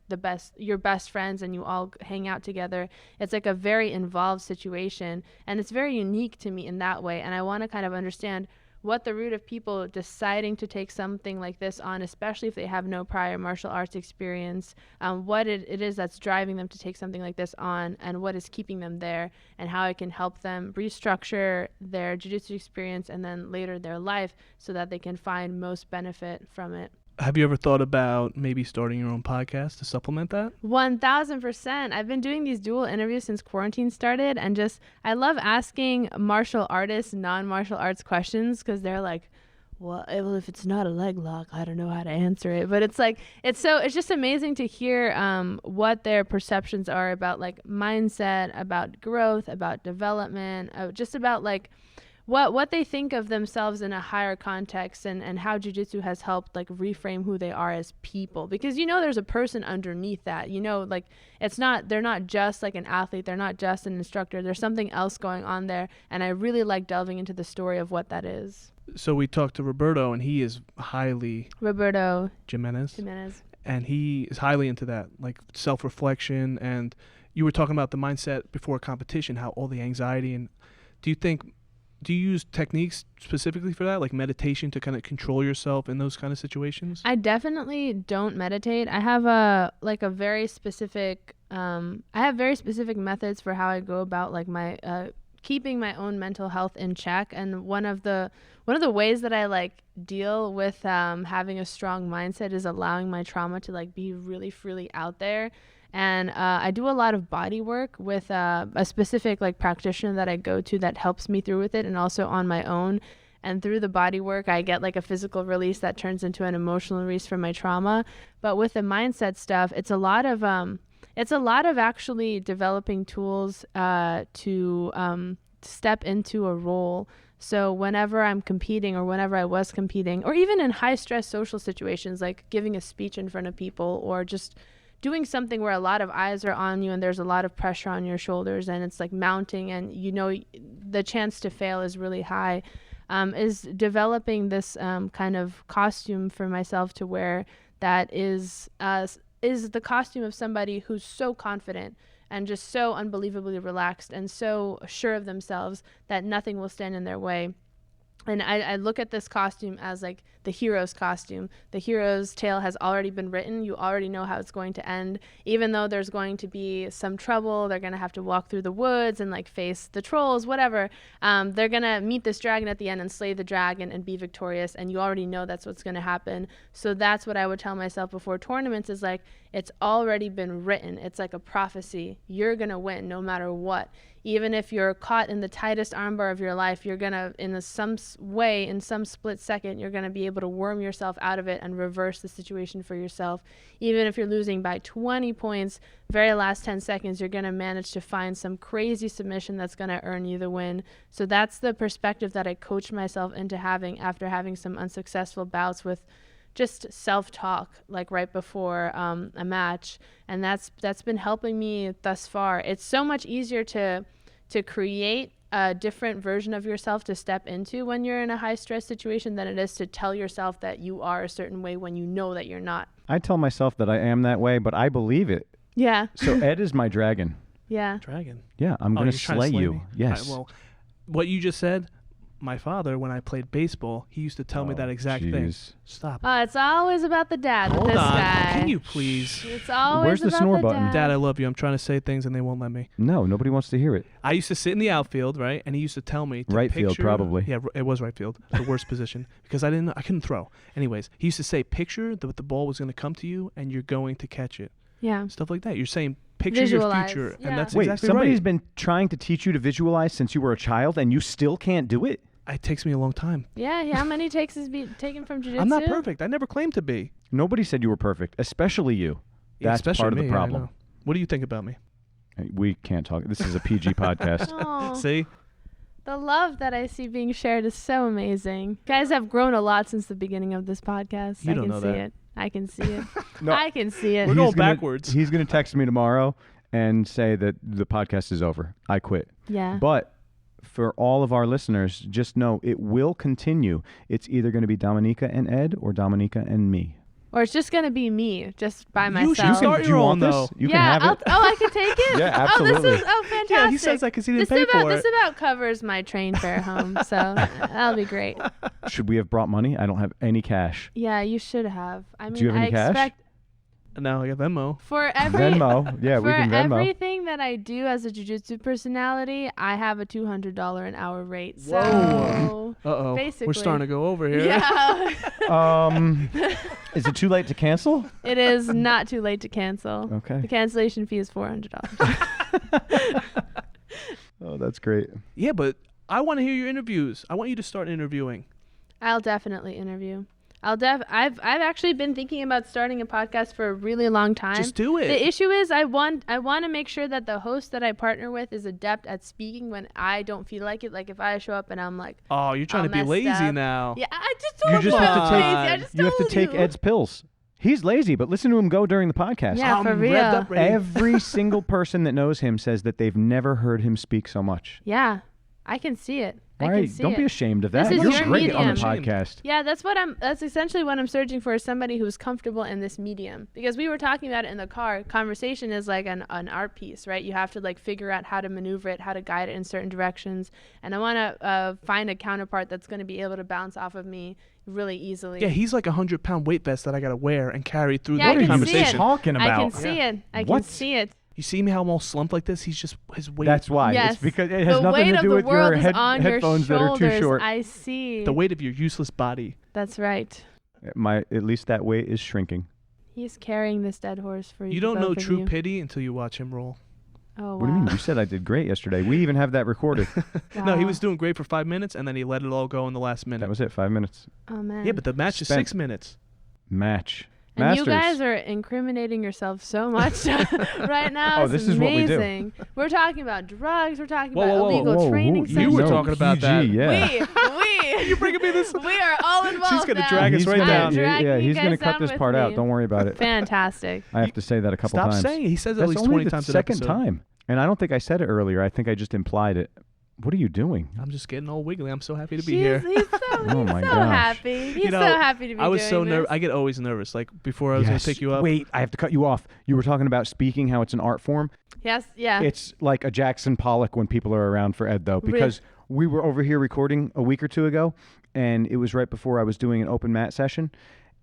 your best friends and you all hang out together. It's a very involved situation, and it's very unique to me in that way. And I want to kind of understand what the root of people deciding to take something like this on, especially if they have no prior martial arts experience, what it is that's driving them to take something like this on, and what is keeping them there, and how it can help them restructure their jiu-jitsu experience and then later their life so that they can find most benefit from it. Have you ever thought about maybe starting your own podcast to supplement that? 1000%. I've been doing these dual interviews since quarantine started, and I love asking martial artists non-martial arts questions, because they're like, well, if it's not a leg lock, I don't know how to answer it. But it's just amazing to hear what their perceptions are about mindset, about growth, about development, just about what they think of themselves in a higher context, and how jiu-jitsu has helped reframe who they are as people, because there's a person underneath that. They're not just an athlete, they're not just an instructor, there's something else going on there, and I really like delving into the story of what that is. So we talked to Roberto, and he is highly Roberto Jimenez, and he is highly into that, self-reflection. And you were talking about the mindset before a competition, how all the anxiety. And do you use techniques specifically for that, like meditation, to kind of control yourself in those kind of situations? I definitely don't meditate. I have a very specific methods for how I go about my keeping my own mental health in check. And one of the ways that I deal with having a strong mindset is allowing my trauma to be really freely out there. And I do a lot of body work with a specific practitioner that I go to that helps me through with it, and also on my own. And through the body work, I get a physical release that turns into an emotional release from my trauma. But with the mindset stuff, it's a lot of actually developing tools to step into a role. So whenever I'm competing, or whenever I was competing, or even in high stress social situations, like giving a speech in front of people, or just doing something where a lot of eyes are on you and there's a lot of pressure on your shoulders and it's like mounting and the chance to fail is really high, is developing this kind of costume for myself to wear that is the costume of somebody who's so confident and just so unbelievably relaxed and so sure of themselves that nothing will stand in their way. And I look at this costume as like the hero's costume. The hero's tale has already been written. You already know how it's going to end. Even though there's going to be some trouble, they're going to have to walk through the woods and like face the trolls, whatever. They're going to meet this dragon at the end and slay the dragon and be victorious. And you already know that's what's going to happen. So that's what I would tell myself before tournaments is like, it's already been written. It's like a prophecy. You're going to win no matter what. Even if you're caught in the tightest armbar of your life, you're going to, in some way, in some split second, you're going to be able to worm yourself out of it and reverse the situation for yourself. Even if you're losing by 20 points, very last 10 seconds, you're going to manage to find some crazy submission that's going to earn you the win. So that's the perspective that I coached myself into having after having some unsuccessful bouts with just self-talk, like right before a match, and that's been helping me thus far. It's so much easier to create a different version of yourself to step into when you're in a high-stress situation than it is to tell yourself that you are a certain way when you know that you're not. I tell myself that I am that way, but I believe it. Yeah. So Ed is my dragon. Yeah. Dragon. Yeah, I'm going to slay you. Me? Yes. Well, what you just said, my father, when I played baseball, he used to tell me that exact thing. Stop. It's always about the dad with Hold this on. guy. Can you please? It's always Where's the about snore the button? Dad, I love you. I'm trying to say things and they won't let me. No, nobody wants to hear it. I used to sit in the outfield, right? And he used to tell me to Right field, probably. Yeah, it was right field, the worst position, because I couldn't throw. Anyways, he used to say, picture that the ball was going to come to you and you're going to catch it. Yeah. Stuff like that. You're saying picture Visualize. your future, Yeah. and that's Wait, exactly somebody's right. been trying to teach you to visualize since you were a child and you still can't do it? It takes me a long time. Yeah. How many takes is taken from jiu-jitsu? I'm not perfect. I never claimed to be. Nobody said you were perfect, especially you. Yeah, That's especially part of me, the I problem. know. What do you think about me? We can't talk. This is a PG podcast. Aw. See? The love that I see being shared is so amazing. You guys have grown a lot since the beginning of this podcast. You I don't can know see that. it. I can see it. No. I can see it. We're going He's gonna- backwards. He's going to text me tomorrow and say that the podcast is over. I quit. Yeah. But for all of our listeners, just know it will continue. It's either going to be Dominica and Ed or Dominica and me. Or it's just going to be me, just by You myself. should start Do your you own, want this? though. You yeah, can have it. I can take it? Yeah, Oh, this absolutely. is fantastic. Yeah, he says that because he didn't this pay for This it. about covers my train fare home, so that'll be great. Should we have brought money? I don't have any cash. Yeah, you should have. I mean, Do you have any I cash? expect Now I got Venmo. for every Venmo. Yeah, we for can Venmo. everything that I do as a jiu-jitsu personality, I have a $200 an hour rate. So Whoa. Uh-oh. basically, We're starting to go over here. yeah, Is it too late to cancel? it is not too late to cancel. Okay. The cancellation fee is $400. Oh, that's great. Yeah, but I want to hear your interviews. I want you to start interviewing. I'll definitely interview. I've actually been thinking about starting a podcast for a really long time. Just do it. The issue is I want to make sure that the host that I partner with is adept at speaking when I don't feel like it. Like if I show up and I'm like, Oh, you're trying all to be messed lazy up. now. yeah, I just You told just you have to I'm take- lazy. I just You have to told take you. Ed's pills. He's lazy, but listen to him go during the podcast. Yeah, I'm for revved real. up, ready. Every single person that knows him says that they've never heard him speak so much. Yeah, I can see it. I All can right, see don't it. be ashamed of This that. is You're your great on the medium. podcast. Yeah, that's essentially what I'm searching for, is somebody who's comfortable in this medium. Because we were talking about it in the car. Conversation is like an art piece, right? You have to like figure out how to maneuver it, how to guide it in certain directions. And I want to find a counterpart that's going to be able to bounce off of me really easily. Yeah, he's like 100-pound weight vest that I got to wear and carry through Yeah, I the can see conversation. it. Talking I about? can see it. I What? can see it. You see me how I'm all slumped like this? He's just his weight. That's why. Yes. It's because it has The nothing weight to of do the with world your is on your headphones that are too shoulders. short. I see. the weight of your useless body. That's right. At least that weight is shrinking. He's carrying this dead horse for you. You don't know both of true you. pity until you watch him roll. Oh, wow. What do you mean? You said I did great yesterday. We even have that recorded. No, he Wow. was doing great for 5 minutes, and then he let it all go in the last minute. That was it. 5 minutes. Oh, man. Yeah, but the match is Spent. 6 minutes. Match. And you Masters. guys are incriminating yourself so much right now. Oh, It's this is what we do. amazing. We're talking about drugs. We're talking Whoa, about whoa, whoa. illegal Whoa, training who- You were centers. talking about that. PG, yeah. We You bringing me this? we are all involved. She's gonna now. drag us He's right gonna- down. I'm dragging Yeah, you he's guys gonna cut down this with part out. me. Don't worry about it. Fantastic. I have to say that a couple Stop times. saying it. He says it at That's least only 20 the times an second episode. time. And I don't think I said it earlier. I think I just implied it. What are you doing? I'm just getting all wiggly. I'm so happy to be He's here. Oh my so gosh. happy. He's know, so happy to be I was so doing nervous. this. I get always nervous. Like before I was going to pick you up. Wait, I have to cut you off. You were talking about speaking, how it's an art form. Yes, yeah. It's like a Jackson Pollock when people are around for Ed, though, Really? because we were over here recording a week or two ago, and it was right before I was doing an open mat session,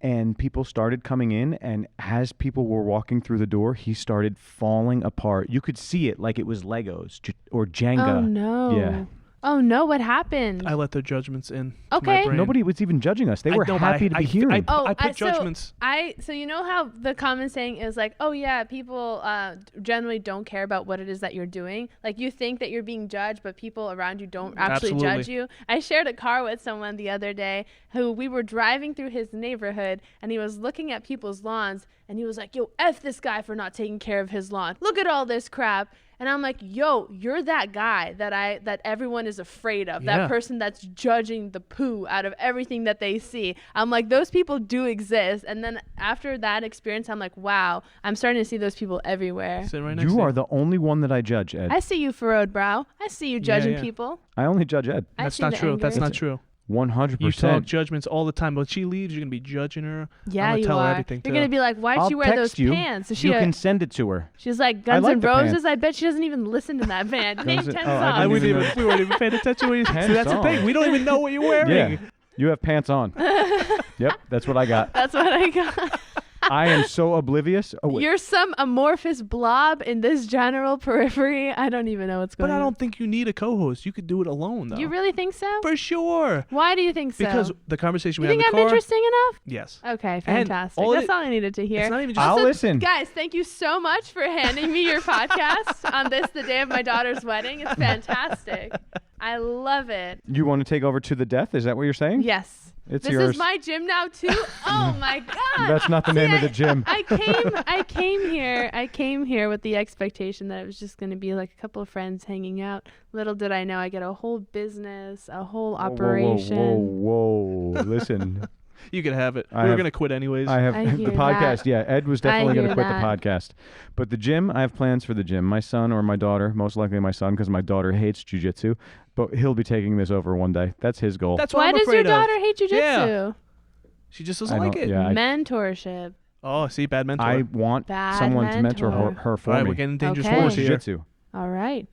and people started coming in, and as people were walking through the door, he started falling apart. You could see it like it was Legos or Jenga. Oh no. Yeah. Oh no, what happened? I let their judgments in. to my Okay. brain. Nobody was even judging us. They were know, but happy to be here. I Oh, put judgments. So you know how the common saying is like, oh yeah, people generally don't care about what it is that you're doing. Like you think that you're being judged, but people around you don't actually judge Absolutely. you. I shared a car with someone the other day who we were driving through his neighborhood, and he was looking at people's lawns, and he was like, yo, F this guy for not taking care of his lawn. Look at all this crap. And I'm like, yo, you're that guy that everyone is afraid of. Yeah. That person that's judging the poo out of everything that they see. I'm like, those people do exist. And then after that experience, I'm like, wow, I'm starting to see those people everywhere. Sitting right next You to are the only one that I judge, Ed. I see you furrowed brow. I see you judging yeah. people. I only judge Ed. I That's see not the true. That's anger. not true. 100%. You talk judgments all the time. But when she leaves, you're going to be judging her. Yeah, I'm gonna you tell her are. everything, You're too. gonna be like, why'd I'll she wear those text you. pants? Is You she can send it to her. she's like Guns like N' the Roses. pants. I bet she doesn't even listen to that band. Name Guns N- 10 oh, I songs. didn't we even weren't even paying attention. See, Ten that's the thing. songs. We don't even know what you're wearing. Yeah. You have pants on. Yep, that's what I got. That's what I got. I am so oblivious. Oh, wait. You're some amorphous blob in this general periphery. I don't even know what's going But on. I don't think you need a co-host. You could do it alone, though. You really think so? For sure. Why do you think so? Because the conversation you we had think in the I'm car. interesting enough? Yes. Okay, fantastic. all That's it- all I needed to hear. It's not even just. I'll Also, listen. Guys, thank you so much for handing me your podcast on the day of my daughter's wedding. It's fantastic. I love it. You want to take over to the death? Is that what you're saying? Yes. It's This yours. is my gym now too. Oh my god. That's not the name of the gym. I came here with the expectation that it was just going to be like a couple of friends hanging out. Little did I know I get a whole business, a whole operation. Whoa. Listen, You could have it. I We were have- gonna quit anyways. I have I the hear podcast. that. Yeah, Ed was definitely going to hear quit the that. podcast. But the gym, I have plans for the gym. My son or my daughter, most likely my son, because my daughter hates jujitsu, but he'll be taking this over one day. That's his goal. That's what Why I'm does your afraid of. daughter hate jujitsu? Yeah. She just doesn't I like don't- it. yeah, I- Mentorship. Oh, see, bad mentor. I want Bad someone to mentor mentor. her for All right, me. we're getting dangerous Okay. Or waters here. jiu-jitsu. All right.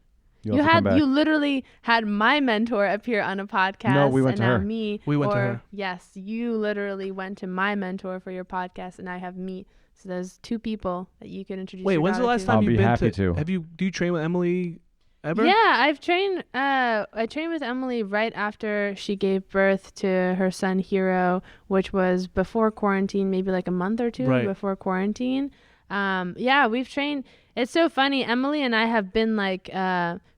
You'll have to come back. You literally had my mentor appear on a podcast. No, we went and to now her. me. We went to or- her. Yes, you literally went to my mentor for your podcast, and I have me. So there's two people that you can introduce. Wait, your when's the daughter last to. time I'll you've be been happy to? to. Do you train with Emily ever? Yeah, I've trained. I trained with Emily right after she gave birth to her son Hero, which was before quarantine, maybe like a month or two Right. before quarantine. Yeah, we've trained. It's so funny. Emily and I have been like.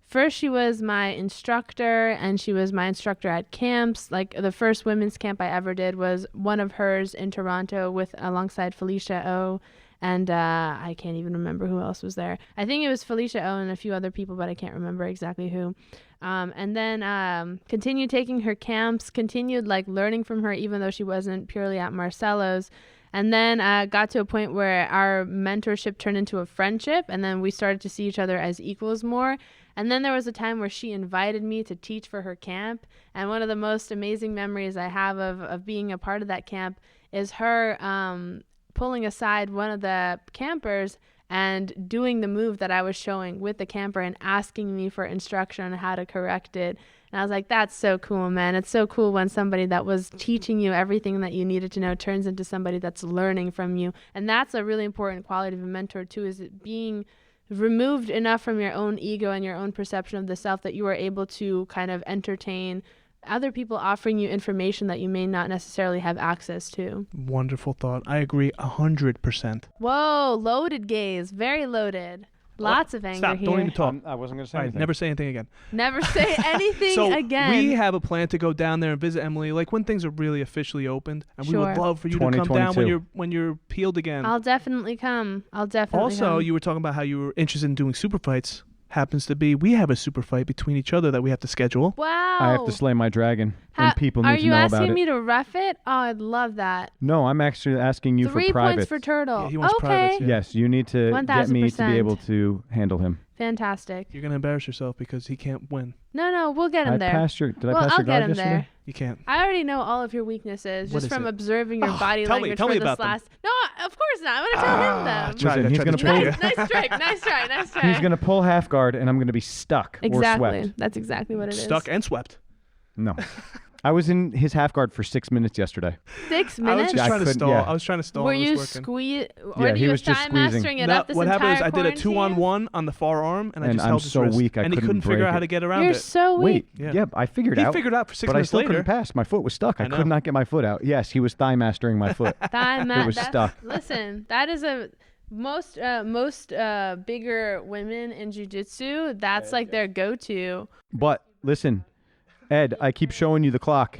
First, she was my instructor, and she was my instructor at camps. Like the first women's camp I ever did was one of hers in Toronto alongside Felicia O. And I can't even remember who else was there. I think it was Felicia O and a few other people, but I can't remember exactly who. And then continued taking her camps, continued like learning from her, even though she wasn't purely at Marcelo's. And then got to a point where our mentorship turned into a friendship, and then we started to see each other as equals more. And then there was a time where she invited me to teach for her camp. And one of the most amazing memories I have of being a part of that camp is her pulling aside one of the campers and doing the move that I was showing with the camper and asking me for instruction on how to correct it. And I was like, that's so cool, man. It's so cool when somebody that was teaching you everything that you needed to know turns into somebody that's learning from you. And that's a really important quality of a mentor too, is it being removed enough from your own ego and your own perception of the self that you are able to kind of entertain other people offering you information that you may not necessarily have access to. Wonderful thought. I agree 100%. Whoa, loaded gaze, very loaded. Lots of anger Stop. here. Don't even talk. I wasn't going to say All right, anything. never say anything again. Never say anything So again. we have a plan to go down there and visit Emily, like when things are really officially opened, and we would Sure. love for you to come down 2022. when you're peeled again. I'll definitely come. Also, come. you were talking about how you were interested in doing super fights. Happens to be we have a super fight between each other that we have to schedule. Wow. I have to slay my dragon, and people need Are to you know about asking it. me to ref it? Oh, I'd love that. No, I'm actually asking you 3 for private. points for Turtle. Yeah, he wants okay. privates, yeah. Yes, you need to get me to 1000%. be able to handle him. Fantastic. You're gonna embarrass yourself because he can't win. No, we'll get him I there. passed your. Did I well, pass I'll your get guard him yesterday? there. You can't. I already know all of your weaknesses What just is from it? observing your Oh, body tell me language for about this them. last. No, of course not. I'm gonna tell him them. Tried- Listen, I he's tried gonna to trick pull. you. Nice trick. Nice try. He's gonna pull half guard, and I'm gonna be stuck or Exactly. swept. That's exactly what it is. Stuck and swept. No, I was in his half guard for 6 minutes yesterday. 6 I was minutes. just I trying to couldn't- stall. yeah. I was trying to stall. Were it was you working. squeeze? Or Yeah, were he you was just thigh squeezing. mastering it No, up this what happened is entire I did a quarantine? 2-on-1 on the far arm, and I And just I'm held his so wrist. weak, I and he couldn't couldn't figure break out how it. to get around You're it. so Wait, weak. Yeah. yep, I figured He out. figured out for 6 but I minutes still later. couldn't pass. My foot was stuck. I I know. could not get my foot out. Yes, he was thigh mastering my foot. It was stuck. Listen, that is a most bigger women in jiu-jitsu. That's like their go-to. But listen, Ed, I keep showing you the clock.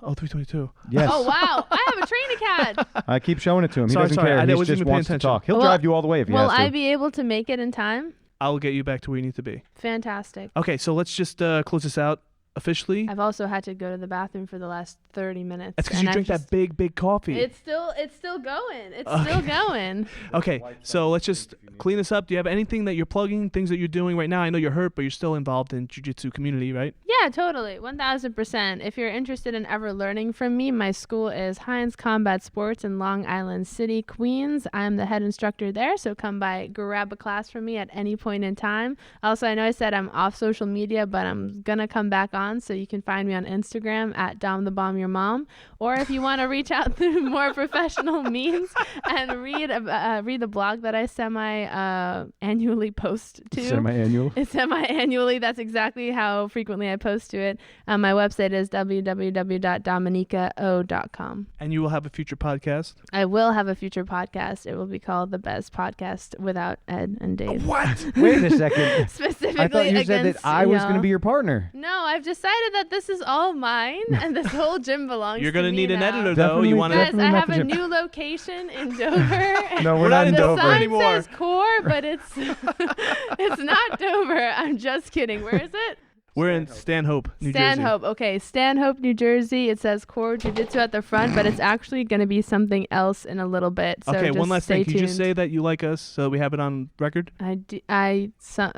Oh, 3:22. Yes, Oh wow, I have a training cat. I keep showing it to him. He Sorry, doesn't sorry, care. I He wasn't just even paying wants to attention. talk. He'll Well, drive you all the way if he Will has to. I be able to make it in time? I'll get you back to where you need to be. Fantastic. Okay, so let's just close this out officially. I've also had to go to the bathroom for the last 30 minutes. That's because and you I've drink just- that big coffee. It's still going. It's Okay. still going. Okay, so let's just clean this up. Do you have anything that you're plugging, things that you're doing right now? I know you're hurt, but you're still involved in jiu-jitsu community, right? Yeah, totally. 1000%. If you're interested in ever learning from me, my school is Heinz Combat Sports in Long Island City, Queens. I'm the head instructor there, so come by, grab a class from me at any point in time. Also, I know I said I'm off social media, but I'm going to come back on, so you can find me on Instagram at DomTheBombYourMom. Or if you want to reach out through more professional means and read the blog that I semi-annually post to. Semi-annual. It's semi-annually. That's exactly how frequently I post to it. My website is www.dominicao.com. And you will have a future podcast. I will have a future podcast. It will be called The Best Podcast Without Ed and Dave. What? Wait a second. Specifically I thought you said that against, I was you going to know. be your partner. No, I've decided that this is all mine and this whole gym belongs You're to gonna me need an now. editor, though. Definitely, You want Guys, to? I have a message him. new location in Dover. No, we're We're not in not The Dover. sign anymore. says Core, but it's it's not Dover. I'm just kidding. Where is it? We're in Stanhope, New Jersey. Stanhope. Okay, Stanhope, New Jersey. It says Core Jiu-Jitsu at the front, but it's actually going to be something else in a little bit. So Okay, just one last stay thing. Can you just tuned. say that you like us so we have it on record? Don't I say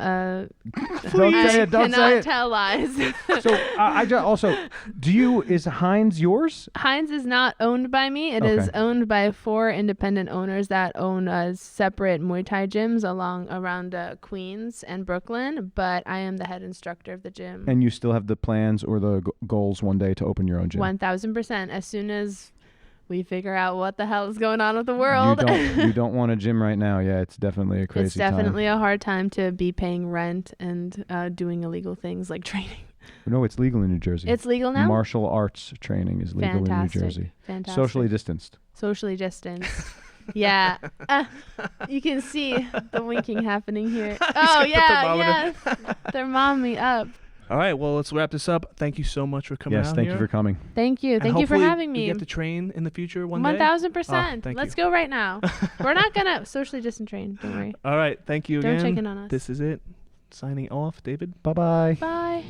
it. Don't cannot say it. tell lies. So also, is Heinz yours? Heinz is not owned by me. It is Okay. owned by 4 independent owners that own separate Muay Thai gyms around Queens and Brooklyn. But I am the head instructor of the gym. And you still have the plans or the goals one day to open your own gym? 1000%. As soon as we figure out what the hell is going on with the world. You don't want a gym right now. Yeah, it's definitely a crazy It's definitely a hard time to be paying rent and doing illegal things like training. time. No, it's legal in New Jersey. It's legal now? Martial arts training is legal Fantastic. in New Jersey. Fantastic. Socially distanced. Socially distanced. Yeah. You can see the winking happening here. Oh, got the yeah. thermometer. Yes. They're momming me up. All right, well, let's wrap this up. Thank you so much for coming out Yes, thank here. you for coming. Thank you. And Thank you for hopefully having we me. get to train in the future one day. 1000%. thank Let's you. go right now. We're not going to socially distance train. Don't worry. All right, thank you Don't again. check in on us. This is it. Signing off, David. Bye-bye. Bye.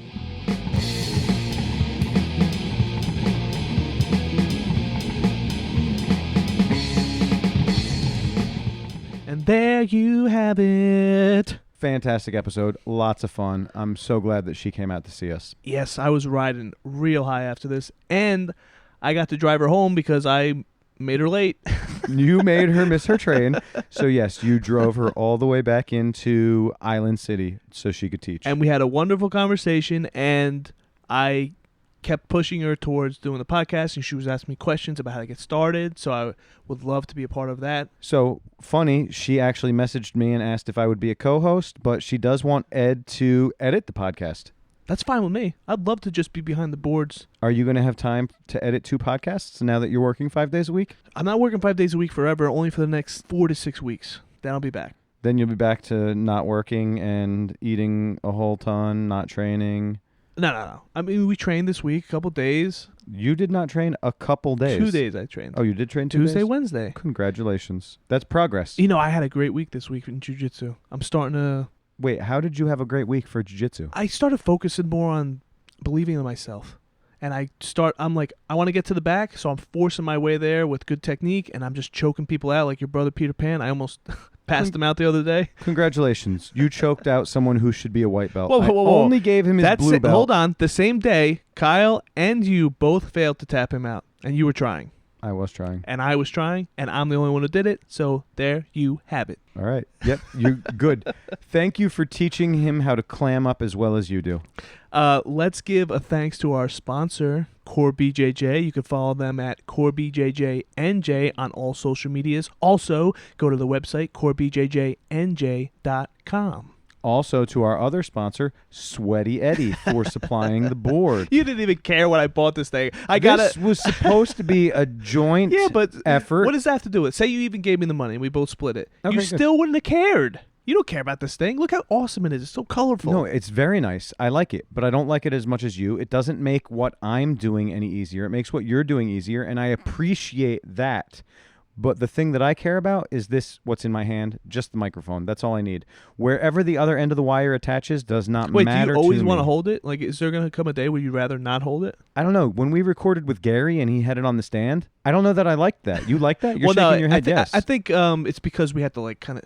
And there you have it. Fantastic episode. Lots of fun. I'm so glad that she came out to see us. Yes, I was riding real high after this, and I got to drive her home because I made her late. You made her miss her train. So, yes, you drove her all the way back into Island City so she could teach. And we had a wonderful conversation, and I kept pushing her towards doing the podcast, and she was asking me questions about how to get started, so I would love to be a part of that. So, funny, she actually messaged me and asked if I would be a co-host, but she does want Ed to edit the podcast. That's fine with me. I'd love to just be behind the boards. Are you going to have time to edit 2 podcasts now that you're working 5 days a week? I'm not working 5 days a week forever, only for the next 4 to 6 weeks. Then I'll be back. Then you'll be back to not working and eating a whole ton, not training. No. I mean, we trained this week, a couple days. You did not train a couple days. 2 days I trained. Oh, you did train Tuesday, 2 days? Wednesday. Congratulations. That's progress. You know, I had a great week this week in jiu-jitsu. I'm starting to... Wait, how did you have a great week for jiu-jitsu? I started focusing more on believing in myself. And I'm like, I want to get to the back, so I'm forcing my way there with good technique, and I'm just choking people out like your brother Peter Pan. I almost passed him out the other day. Congratulations. You choked out someone who should be a white belt. Whoa. I only gave him his blue belt. Hold on. The same day, Kyle and you both failed to tap him out, and you were trying. I was trying. And I was trying, and I'm the only one who did it, so there you have it. All right. Yep, you're good. Thank you for teaching him how to clam up as well as you do. Let's give a thanks to our sponsor, Core BJJ. You can follow them at Core BJJ NJ on all social medias. Also, go to the website, corebjjnj.com. Also to our other sponsor, Sweaty Eddie, for supplying the board. You didn't even care when I bought this thing. This was supposed to be a joint effort. What does that have to do with it? Say you even gave me the money and we both split it. Okay, you good. still wouldn't have cared. You don't care about this thing. Look how awesome it is. It's so colorful. No, it's very nice. I like it, but I don't like it as much as you. It doesn't make what I'm doing any easier. It makes what you're doing easier, and I appreciate that. But the thing that I care about is what's in my hand, just the microphone. That's all I need. Wherever the other end of the wire attaches does not Wait, matter to me. do you always want to hold it? Like, is there going to come a day where you'd rather not hold it? I don't know. When we recorded with Gary and he had it on the stand, I don't know that I liked that. You like that? You're shaking your head yes. I think it's because we had to, like, kind of...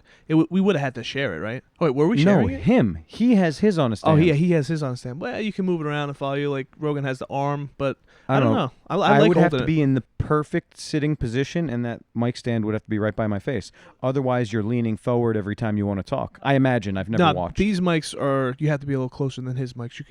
we would have had to share it, right? Oh, wait, were we sharing it? Him. He has his on a stand. Oh, yeah, he has his on a stand. Well, you can move it around and follow you. Like, Rogan has the arm, but I don't know. I like would have holding to be in the perfect sitting position, and that mic stand would have to be right by my face. Otherwise, you're leaning forward every time you want to talk. I imagine. I've never watched. These mics are... You have to be a little closer than his mics.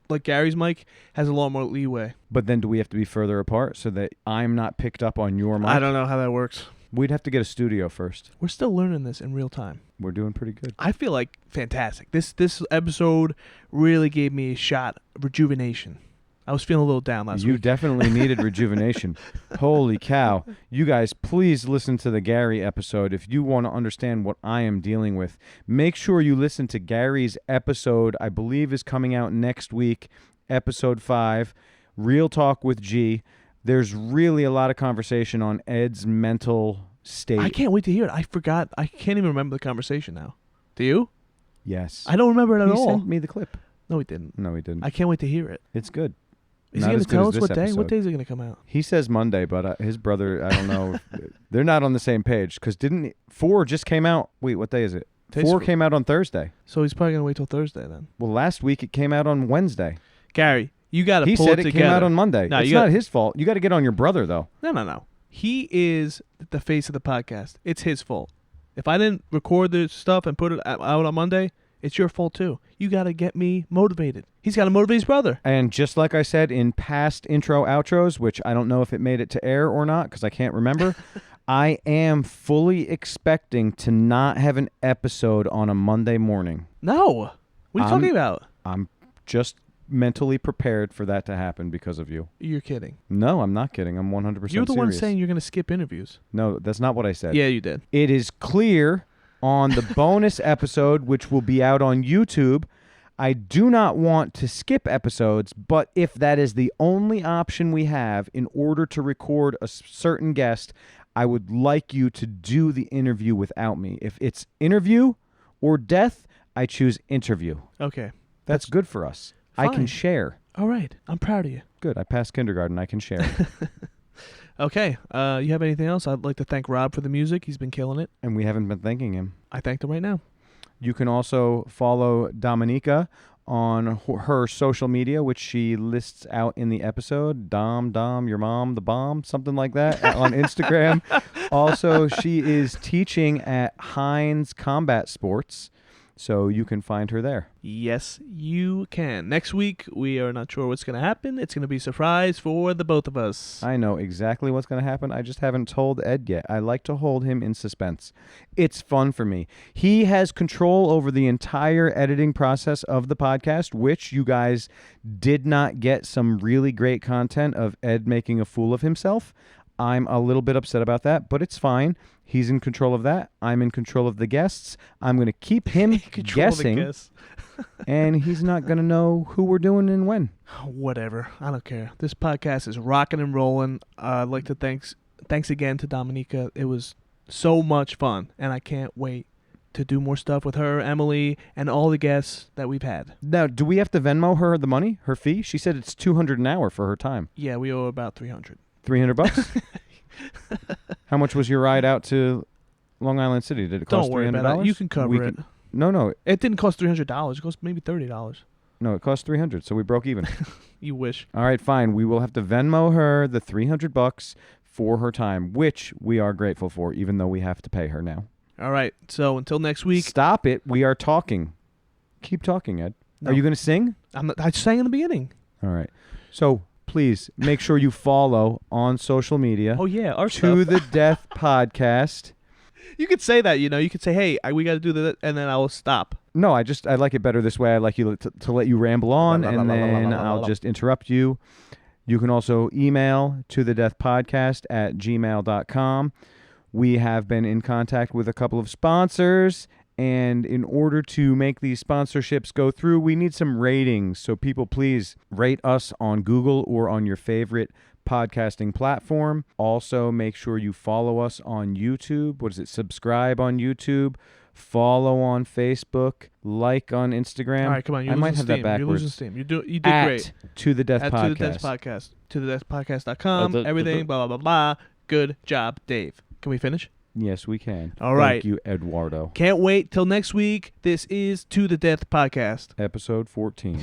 Like Gary's mic has a lot more leeway. But then do we have to be further apart so that I'm not picked up on your mic? I don't know how that works. We'd have to get a studio first. We're still learning this in real time. We're doing pretty good. I feel like fantastic. This episode really gave me a shot of rejuvenation. I was feeling a little down last week. You definitely needed rejuvenation. Holy cow. You guys, please listen to the Gary episode if you want to understand what I am dealing with. Make sure you listen to Gary's episode, I believe is coming out next week, episode 5, Real Talk with G. There's really a lot of conversation on Ed's mental state. I can't wait to hear it. I forgot. I can't even remember the conversation now. Do you? Yes. I don't remember it at all. He sent me the clip. No, he didn't. No, he didn't. I can't wait to hear it. It's good. Is he going to tell us what day? What day is it going to come out? He says Monday, but his brother, I don't know. They're not on the same page because 4 just came out. Wait, what day is it? 4 came out on Thursday. So he's probably going to wait till Thursday then. Well, last week it came out on Wednesday. Gary, you got to pull it together. He said it came out on Monday. No, it's not his fault. You got to get on your brother, though. No. He is the face of the podcast. It's his fault. If I didn't record the stuff and put it out on Monday, it's your fault too. You got to get me motivated. He's got to motivate his brother. And just like I said in past intro outros, which I don't know if it made it to air or not because I can't remember, I am fully expecting to not have an episode on a Monday morning. No. What are you talking about? I'm just mentally prepared for that to happen because of you. You're kidding. No, I'm not kidding. I'm 100% serious. You're the one saying you're going to skip interviews. No, that's not what I said. Yeah, you did. It is clear on the bonus episode, which will be out on YouTube. I do not want to skip episodes, but if that is the only option we have in order to record a certain guest, I would like you to do the interview without me. If it's interview or death, I choose interview. Okay. That's good for us. Fine. I can share. All right. I'm proud of you. Good. I passed kindergarten. I can share. Okay. You have anything else? I'd like to thank Rob for the music. He's been killing it. And we haven't been thanking him. I thanked him right now. You can also follow Dominica on her social media, which she lists out in the episode. Dom, your mom, the bomb, something like that on Instagram. Also, she is teaching at Heinz Combat Sports. So you can find her there. Yes, you can. Next week, we are not sure what's going to happen. It's going to be a surprise for the both of us. I know exactly what's going to happen. I just haven't told Ed yet. I like to hold him in suspense. It's fun for me. He has control over the entire editing process of the podcast, which you guys did not get some really great content of Ed making a fool of himself. I'm a little bit upset about that, but it's fine. He's in control of that. I'm in control of the guests. I'm going to keep him guessing, and he's not going to know who we're doing and when. Whatever. I don't care. This podcast is rocking and rolling. I'd like to thanks again to Dominica. It was so much fun, and I can't wait to do more stuff with her, Emily, and all the guests that we've had. Now, do we have to Venmo her the money, her fee? She said it's $200 an hour for her time. Yeah, we owe about $300. $300? How much was your ride out to Long Island City? Did it cost $300? Don't worry about it. You can cover it. No. It didn't cost $300. It cost maybe $30. No, it cost $300, so we broke even. You wish. All right, fine. We will have to Venmo her the $300 for her time, which we are grateful for, even though we have to pay her now. All right. So until next week. Stop it. We are talking. Keep talking, Ed. No. Are you going to sing? I sang in the beginning. All right. So please make sure you follow on social media. Oh, yeah. Our To stuff. the Death Podcast. You could say that, you could say, hey, we got to do that, and then I will stop. No, I like it better this way. I like you to let you ramble on, and then I'll just interrupt you. You can also email to the death podcast at gmail.com. We have been in contact with a couple of sponsors, and in order to make these sponsorships go through, we need some ratings. So people, please rate us on Google or on your favorite podcasting platform. Also, make sure you follow us on YouTube. Subscribe on YouTube. Follow on Facebook. Like on Instagram. All right, come on. You're I might have steam. that backwards. You're losing steam. You did at great. To the Death At Podcast. To the Death Podcast. To the deathpodcast.com. Oh, everything, blah, blah, blah, blah. Good job, Dave. Can we finish? Yes, we can. All right. Thank you, Eduardo. Can't wait till next week. This is To the Death Podcast. Episode 14.